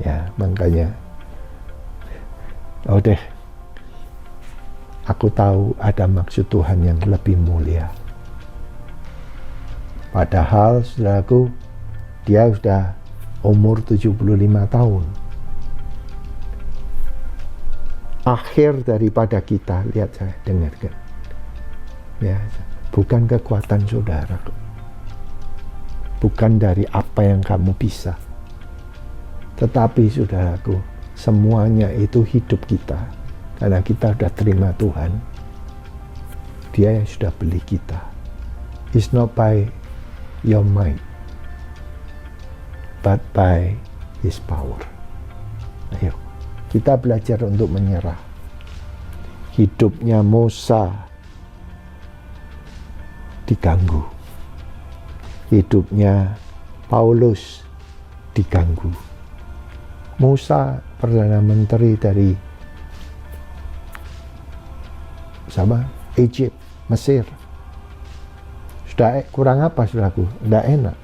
ya, makanya. Oh deh, aku tahu ada maksud Tuhan yang lebih mulia. Padahal, saudaraku, dia sudah umur 75 tahun. Akhir daripada kita, lihat, saya dengarkan. Ya, bukan kekuatan saudara, bukan dari apa yang kamu bisa, tetapi, saudaraku, semuanya itu hidup kita. Karena kita sudah terima Tuhan, Dia yang sudah beli kita. It's not by your might, but by His power. Ayo, kita belajar untuk menyerah. Hidupnya Musa diganggu. Hidupnya Paulus diganggu. Musa Perdana Menteri dari sama Egypt, Mesir. Sudah kurang apa saudaraku? Tidak enak.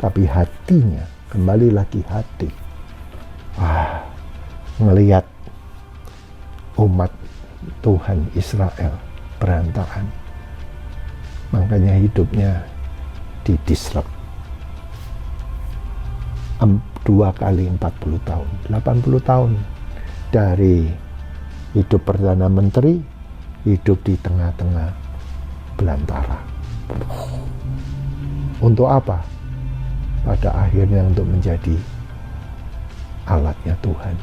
Tapi hatinya, kembali lagi hati. Ngelihat umat Tuhan Israel berantakan. Makanya hidupnya didisrupt. 2 kali 40 tahun, 80 tahun. Dari hidup Perdana Menteri, hidup di tengah-tengah belantara. Untuk apa? Pada akhirnya untuk menjadi alatnya Tuhan.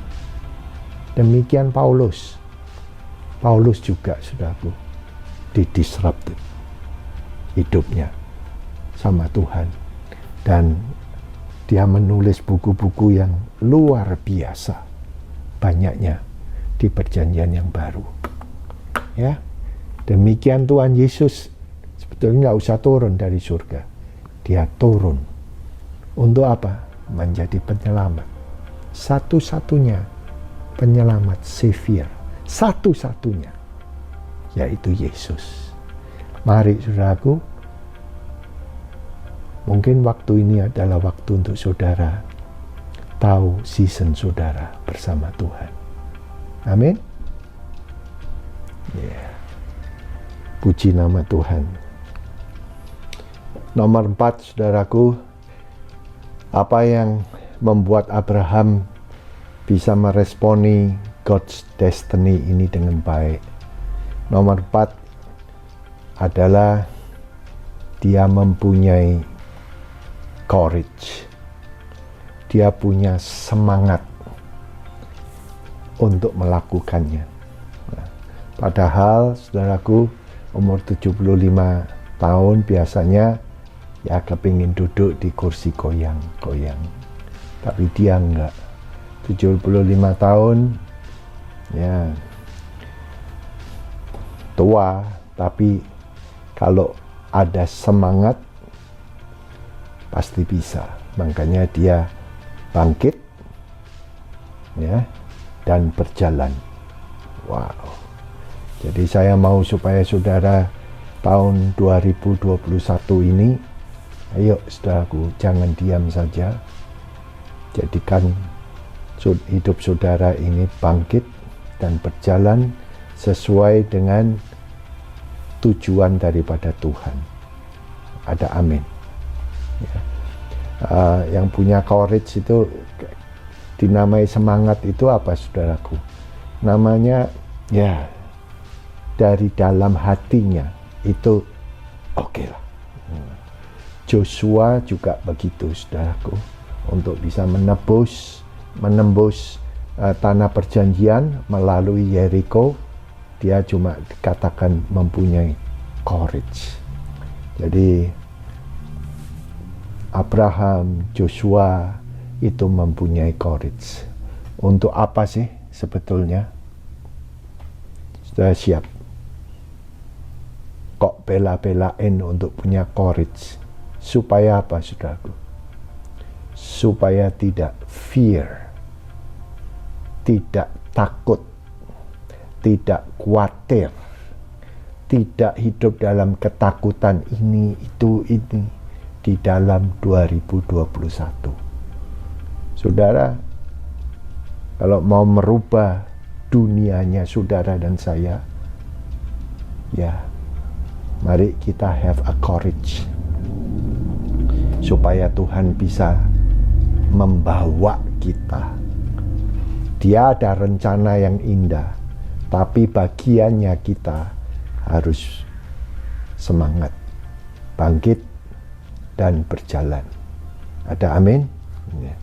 Demikian Paulus. Paulus juga, saudaraku, didisrupted hidupnya sama Tuhan. Dan dia menulis buku-buku yang luar biasa. Banyaknya di perjanjian yang baru. Ya, demikian Tuhan Yesus sebetulnya nggak usah turun dari surga. Dia turun. Untuk apa? Menjadi penyelamat. Satu-satunya penyelamat, Savior. Satu-satunya. Yaitu Yesus. Mari saudaraku, mungkin waktu ini adalah waktu untuk saudara tahu season saudara bersama Tuhan. Amin. Puji nama Tuhan. Nomor 4, saudaraku, apa yang membuat Abraham bisa meresponi God's destiny ini dengan baik? Nomor 4 adalah dia mempunyai courage. Dia punya semangat untuk melakukannya. Padahal saudaraku, umur 75 tahun biasanya ya kepingin duduk di kursi goyang-goyang. Tapi dia enggak. 75 tahun ya tua, tapi kalau ada semangat pasti bisa. Makanya dia bangkit ya dan berjalan. Wow. Jadi saya mau supaya saudara tahun 2021 ini, ayo saudaraku, jangan diam saja. Jadikan hidup saudara ini bangkit dan berjalan sesuai dengan tujuan daripada Tuhan. Ada amin. Ya. Yang punya courage itu dinamai semangat itu apa saudaraku? Namanya ya dari dalam hatinya itu oke lah. Joshua juga begitu saudaraku, untuk bisa menembus tanah perjanjian melalui Yeriko, dia cuma dikatakan mempunyai courage. Jadi Abraham, Joshua itu mempunyai courage. Untuk apa sih sebetulnya? Sudah siap? Kok bela-belain untuk punya courage? Supaya apa, saudaraku? Supaya tidak fear, tidak takut, tidak khawatir, tidak hidup dalam ketakutan ini, itu, ini di dalam 2021. Saudara, kalau mau merubah dunianya saudara dan saya, ya mari kita have a courage supaya Tuhan bisa membawa kita. Dia ada rencana yang indah, tapi bagiannya kita harus semangat, bangkit dan berjalan. Ada amin? Ya.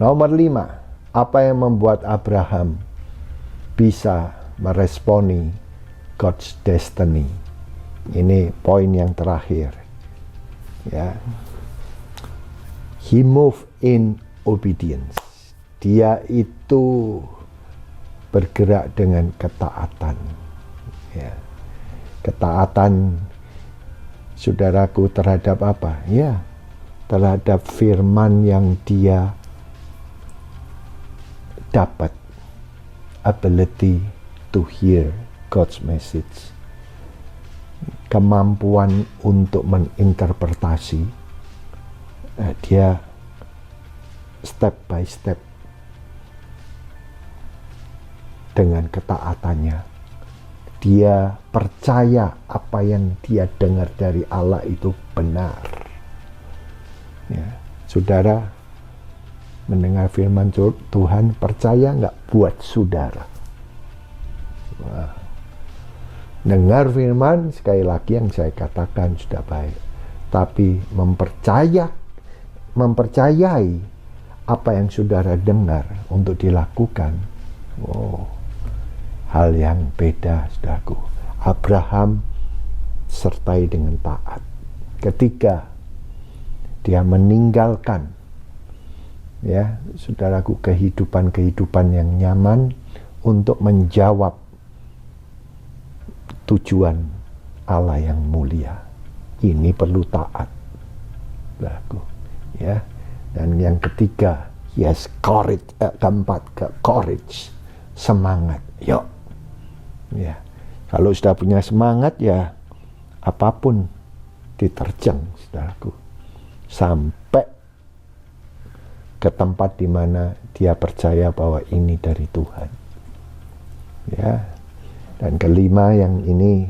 Nomor 5, apa yang membuat Abraham bisa meresponi God's destiny? Ini poin yang terakhir. Ya. He moved in obedience. Dia itu bergerak dengan ketaatan. Ya. Ketaatan saudaraku terhadap apa? Ya, terhadap firman yang dia dapat, ability to hear God's message. Kemampuan untuk meninterpretasi, dia step by step dengan ketaatannya. Dia percaya apa yang dia dengar dari Allah itu benar. Ya, saudara mendengar firman Tuhan, percaya nggak buat saudara? Wah. Dengar firman, sekali lagi yang saya katakan sudah baik. Tapi mempercayai apa yang saudara dengar untuk dilakukan, hal yang beda, saudaraku. Abraham sertai dengan taat. Ketika dia meninggalkan, ya, saudaraku, kehidupan yang nyaman untuk menjawab tujuan Allah yang mulia. Ini perlu taat, saudaraku, ya. Dan yang ketiga, yes, courage. Keempat, courage, semangat. Yuk, ya. Kalau sudah punya semangat, ya apapun diterjang, saudaraku, sampai ke tempat di mana dia percaya bahwa ini dari Tuhan. Ya. Dan kelima, yang ini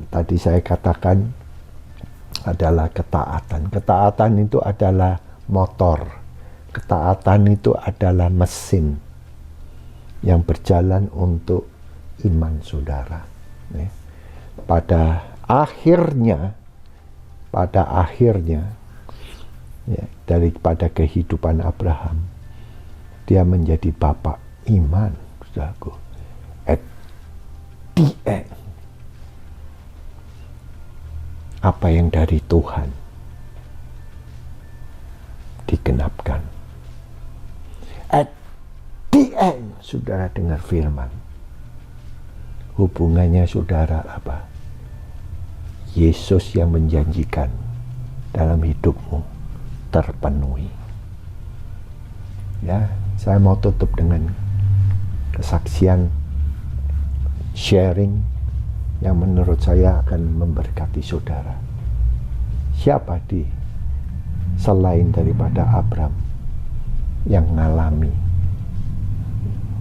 tadi saya katakan adalah ketaatan. Ketaatan itu adalah motor. Ketaatan itu adalah mesin yang berjalan untuk iman saudara. Pada akhirnya, ya, daripada kehidupan Abraham, dia menjadi bapak iman, saudaraku. At the end, apa yang dari Tuhan digenapkan. At the end, saudara dengar firman. Hubungannya saudara apa? Yesus yang menjanjikan dalam hidupmu terpenuhi. Ya, saya mau tutup dengan kesaksian sharing yang menurut saya akan memberkati saudara. Siapa selain daripada Abraham yang mengalami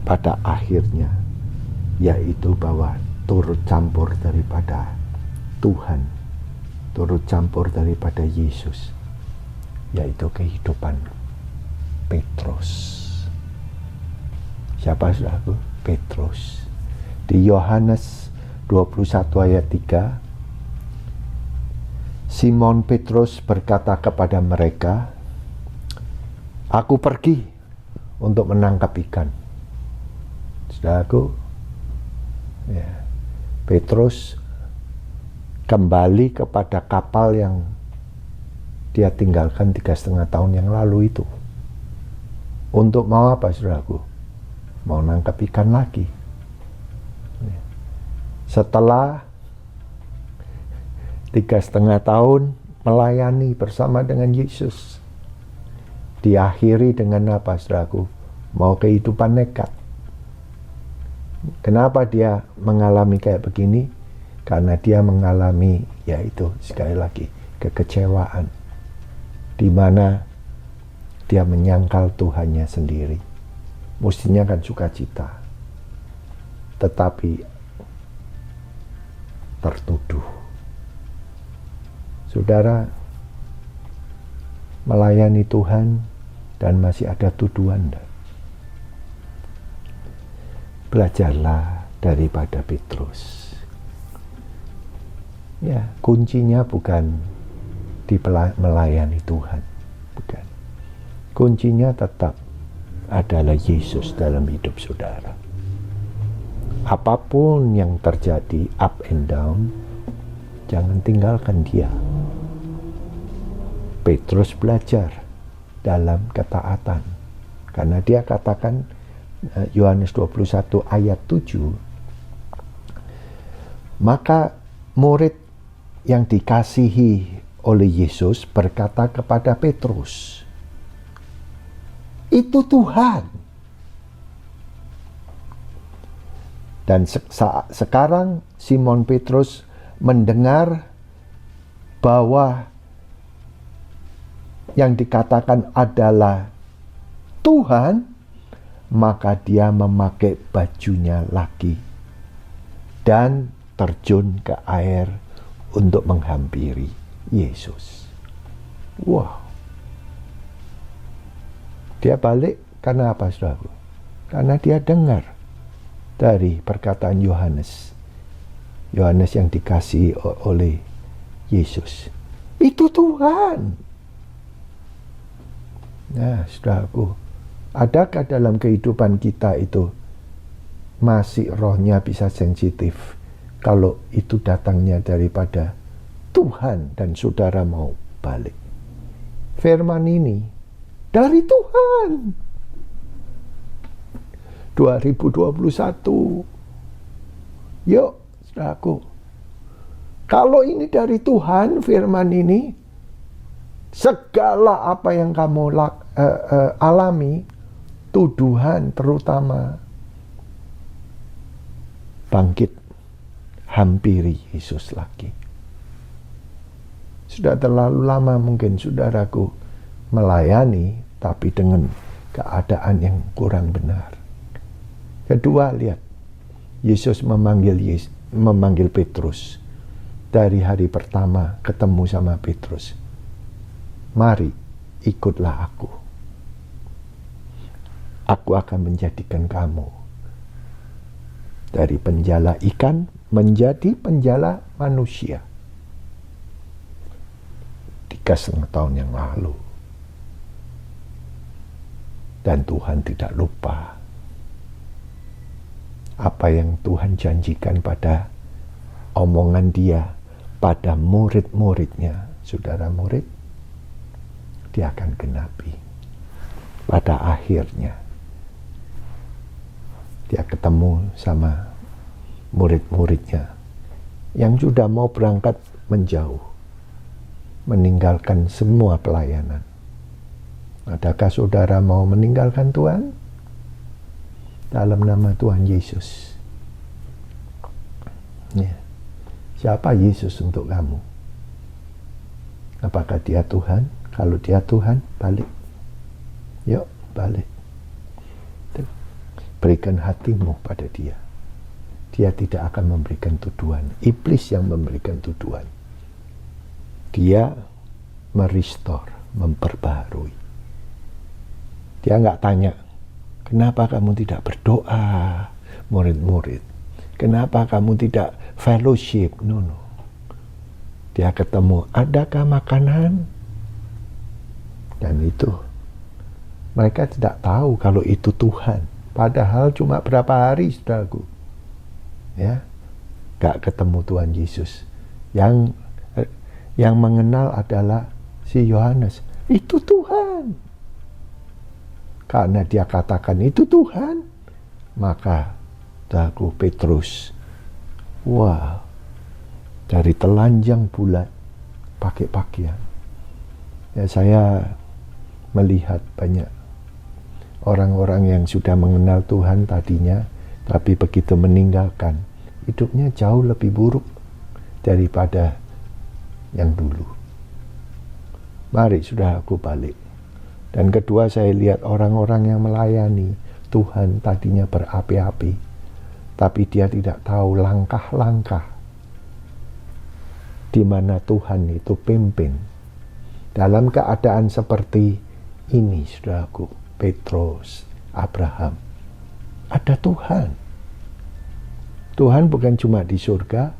pada akhirnya, yaitu bahwa turut campur daripada Tuhan, turut campur daripada Yesus, yaitu kehidupan Petrus. Siapa saudaraku? Petrus. Di Yohanes 21 ayat 3, Simon Petrus berkata kepada mereka, "Aku pergi untuk menangkap ikan." Saudaraku, ya, Petrus kembali kepada kapal yang dia tinggalkan 3,5 tahun yang lalu itu. Untuk mau apa, saudaraku? Mau nangkap ikan lagi. Setelah 3,5 tahun melayani bersama dengan Yesus, diakhiri dengan apa, saudaraku? Mau kehidupan nekat. Kenapa dia mengalami kayak begini? Karena dia mengalami, yaitu sekali lagi, kekecewaan, di mana dia menyangkal Tuhannya sendiri. Mestinya kan sukacita, tetapi tertuduh. Saudara, melayani Tuhan dan masih ada tuduhan. Belajarlah daripada Petrus. Ya, kuncinya bukan di melayani Tuhan, bukan. Kuncinya tetap adalah Yesus dalam hidup saudara. Apapun yang terjadi, up and down, jangan tinggalkan dia. Petrus belajar dalam ketaatan, karena dia katakan, Yohanes 21 ayat 7, maka murid yang dikasihi oleh Yesus berkata kepada Petrus, "Itu Tuhan." Dan sekarang Simon Petrus mendengar bahwa yang dikatakan adalah Tuhan, maka dia memakai bajunya lagi dan terjun ke air untuk menghampiri Yesus. Wow. Dia balik karena apa, saudaraku? Karena dia dengar dari perkataan Yohanes. Yohanes yang dikasihi oleh Yesus. Itu Tuhan. Nah, saudaraku, adakah dalam kehidupan kita itu masih rohnya bisa sensitif kalau itu datangnya daripada Tuhan dan saudara mau balik? Firman ini dari Tuhan. 2021. Yuk, saudaraku. Kalau ini dari Tuhan, firman ini, segala apa yang kamu alami, tuduhan terutama, bangkit, hampiri Yesus lagi. Sudah terlalu lama mungkin saudaraku melayani, tapi dengan keadaan yang kurang benar. Kedua, lihat, Yesus memanggil Petrus. Dari hari pertama ketemu sama Petrus, mari ikutlah aku. Aku akan menjadikan kamu dari penjala ikan menjadi penjala manusia. 3,5 tahun yang lalu. Dan Tuhan tidak lupa apa yang Tuhan janjikan pada omongan dia pada murid-muridnya. Saudara murid, dia akan genapi. Pada akhirnya dia ketemu sama murid-muridnya yang sudah mau berangkat menjauh, meninggalkan semua pelayanan. Adakah saudara mau meninggalkan Tuhan? Dalam nama Tuhan Yesus. Ya. Siapa Yesus untuk kamu? Apakah dia Tuhan? Kalau dia Tuhan, balik. Yuk, balik. Berikan hatimu pada dia. Dia tidak akan memberikan tuduhan. Iblis yang memberikan tuduhan. Dia merestore, memperbaharui. Dia nggak tanya, kenapa kamu tidak berdoa, murid-murid? Kenapa kamu tidak fellowship? No. Dia ketemu, adakah makanan? Dan itu, mereka tidak tahu kalau itu Tuhan. Padahal cuma berapa hari, saudaraku. Ya, gak ketemu Tuhan Yesus. Yang mengenal adalah si Yohanes. Itu Tuhan. Karena dia katakan itu Tuhan, maka saudaraku Petrus, wah, dari telanjang bulat pakai pakaian. Ya, saya melihat banyak orang-orang yang sudah mengenal Tuhan tadinya, tapi begitu meninggalkan, hidupnya jauh lebih buruk daripada yang dulu. Mari sudah aku balik. Dan kedua, saya lihat orang-orang yang melayani Tuhan tadinya berapi-api, tapi dia tidak tahu langkah-langkah di mana Tuhan itu pimpin. Dalam keadaan seperti ini, saudaraku, Petrus, Abraham, ada Tuhan. Tuhan bukan cuma di surga,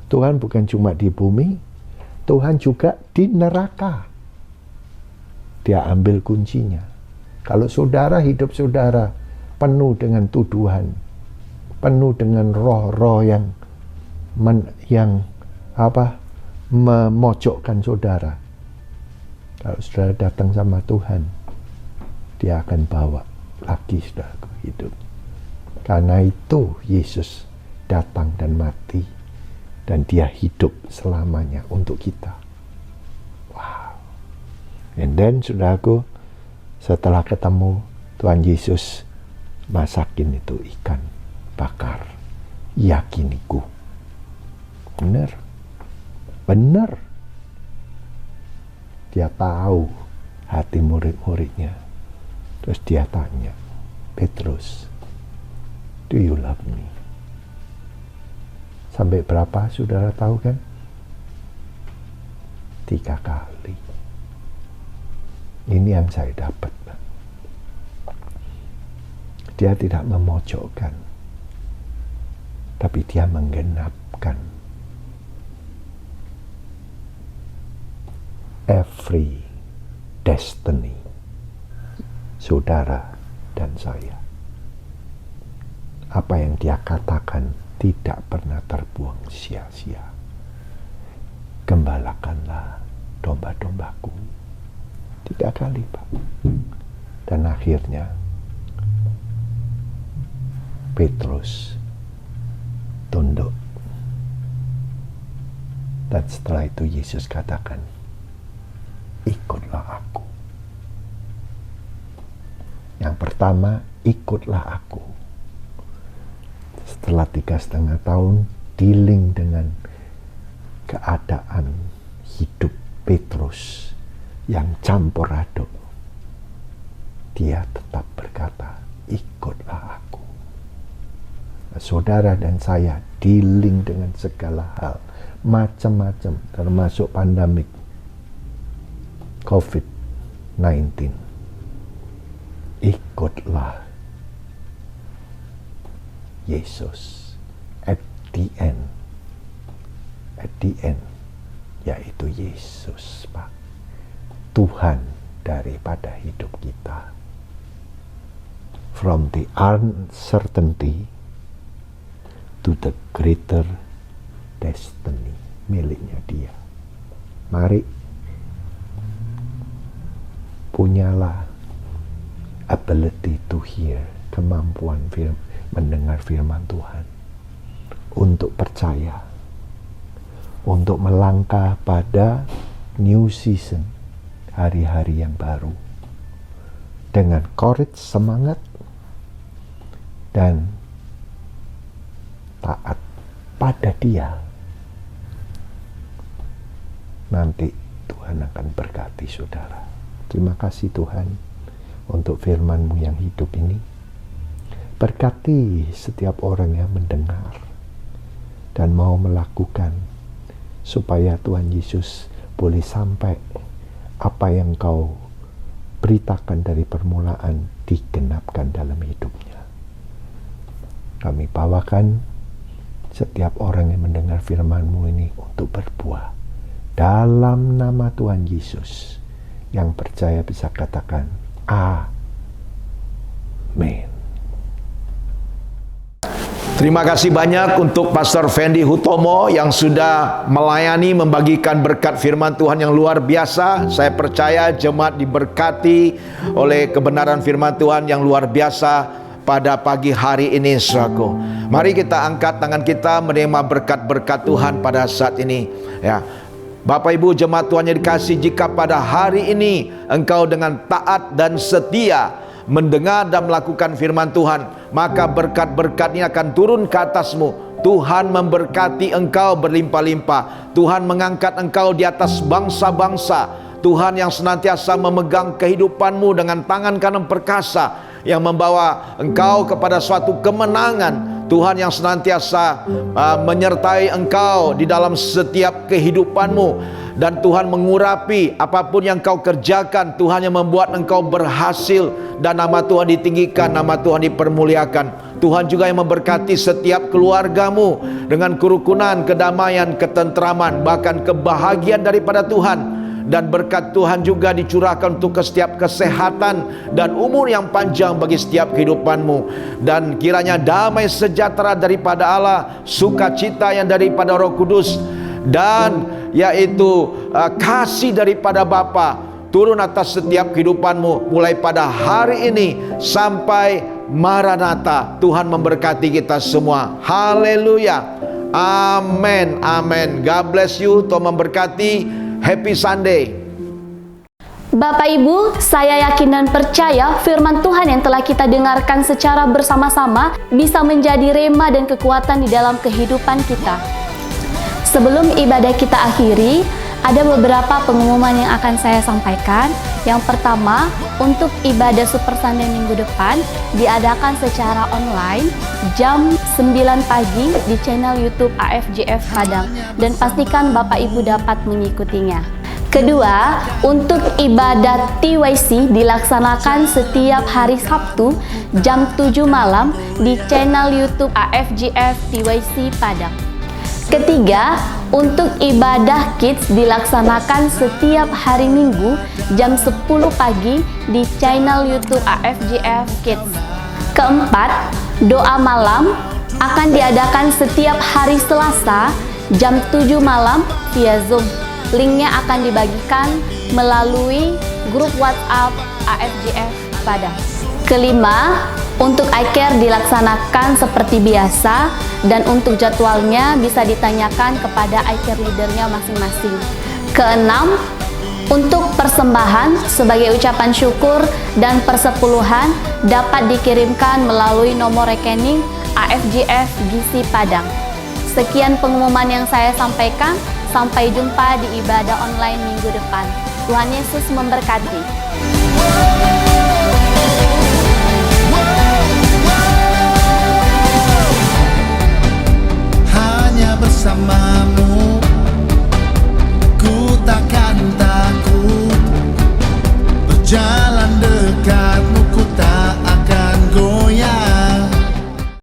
Tuhan bukan cuma di bumi, Tuhan juga di neraka. Dia ambil kuncinya. Kalau saudara, hidup saudara penuh dengan tuduhan, penuh dengan roh-roh yang memojokkan saudara. Kalau saudara datang sama Tuhan, dia akan bawa lagi saudara hidup. Karena itu Yesus datang dan mati, dan dia hidup selamanya untuk kita. Wow. And then saudaraku, setelah ketemu Tuhan Yesus, masakin itu ikan bakar. yakiniku. Benar. Benar. Dia tahu hati murid-muridnya. Terus dia tanya, Petrus, do you love me? Sampai berapa saudara tahu kan? 3 kali. Ini yang saya dapat. Dia tidak memojokkan, tapi dia menggenapkan every destiny saudara dan saya. Apa yang dia katakan tidak pernah terbuang sia-sia. Gembalakanlah domba-dombaku. 3 kali, Pak. Dan akhirnya Petrus tunduk. Dan setelah itu Yesus katakan, ikutlah aku. Yang pertama, ikutlah aku. Setelah 3,5 tahun dealing dengan keadaan hidup Petrus yang campur aduk, dia tetap berkata, ikutlah aku. Saudara dan saya dealing dengan segala hal, macam-macam, termasuk pandemik COVID-19. Ikutlah Yesus at the end, yaitu Yesus, Pak, Tuhan daripada hidup kita. From the uncertainty to the greater destiny miliknya dia. Mari punyalah ability to hear, kemampuan mendengar firman Tuhan, untuk percaya, untuk melangkah pada new season, hari-hari yang baru, dengan courage, semangat, dan taat pada Dia. Nanti Tuhan akan berkati saudara. Terima kasih Tuhan untuk firman-Mu yang hidup ini. Berkati setiap orang yang mendengar dan mau melakukan, supaya Tuhan Yesus boleh sampai apa yang Kau beritakan dari permulaan digenapkan dalam hidupnya. Kami bawakan setiap orang yang mendengar firman-Mu ini untuk berbuah dalam nama Tuhan Yesus. Yang percaya bisa katakan amin. Terima kasih banyak untuk Pastor Fendi Hutomo yang sudah melayani, membagikan berkat firman Tuhan yang luar biasa. Saya percaya jemaat diberkati oleh kebenaran firman Tuhan yang luar biasa pada pagi hari ini, saudaraku. Mari kita angkat tangan kita menerima berkat-berkat Tuhan pada saat ini, ya. Bapak Ibu jemaat Tuhan yang dikasihi, jika pada hari ini engkau dengan taat dan setia mendengar dan melakukan firman Tuhan, maka berkat-berkat ini akan turun ke atasmu. Tuhan memberkati engkau berlimpah-limpah. Tuhan mengangkat engkau di atas bangsa-bangsa. Tuhan yang senantiasa memegang kehidupanmu dengan tangan kanan perkasa, yang membawa engkau kepada suatu kemenangan. Tuhan yang senantiasa menyertai engkau di dalam setiap kehidupanmu. Dan Tuhan mengurapi apapun yang kau kerjakan. Tuhan yang membuat engkau berhasil, dan nama Tuhan ditinggikan, nama Tuhan dipermuliakan. Tuhan juga yang memberkati setiap keluargamu dengan kerukunan, kedamaian, ketentraman, bahkan kebahagiaan daripada Tuhan. Dan berkat Tuhan juga dicurahkan untuk setiap kesehatan dan umur yang panjang bagi setiap kehidupanmu. Dan kiranya damai sejahtera daripada Allah, sukacita yang daripada Roh Kudus, dan yaitu kasih daripada Bapa turun atas setiap kehidupanmu mulai pada hari ini sampai Maranatha. Tuhan memberkati kita semua. Haleluya. Amin. Amin. God bless you. Tuhan memberkati. Happy Sunday. Bapak Ibu, saya yakin dan percaya firman Tuhan yang telah kita dengarkan secara bersama-sama bisa menjadi rema dan kekuatan di dalam kehidupan kita. Sebelum ibadah kita akhiri, ada beberapa pengumuman yang akan saya sampaikan. Yang pertama, untuk ibadah Super Sunday minggu depan diadakan secara online jam 9 pagi di channel YouTube AFJF Padang, dan pastikan Bapak Ibu dapat mengikutinya. Kedua, untuk ibadat TYC dilaksanakan setiap hari Sabtu jam 7 malam di channel YouTube AFJF TYC Padang. Ketiga, untuk ibadah Kids dilaksanakan setiap hari Minggu jam 10 pagi di channel YouTube AFJF Kids. Keempat, doa malam akan diadakan setiap hari Selasa jam 7 malam via Zoom. Linknya akan dibagikan melalui grup WhatsApp AFJF Padang. Kelima, untuk iCare dilaksanakan seperti biasa, dan untuk jadwalnya bisa ditanyakan kepada iCare leadernya masing-masing. Keenam, untuk persembahan sebagai ucapan syukur dan persepuluhan dapat dikirimkan melalui nomor rekening AFJF Gisi Padang. Sekian pengumuman yang saya sampaikan. Sampai jumpa di ibadah online minggu depan. Tuhan Yesus memberkati. Hanya bersamamu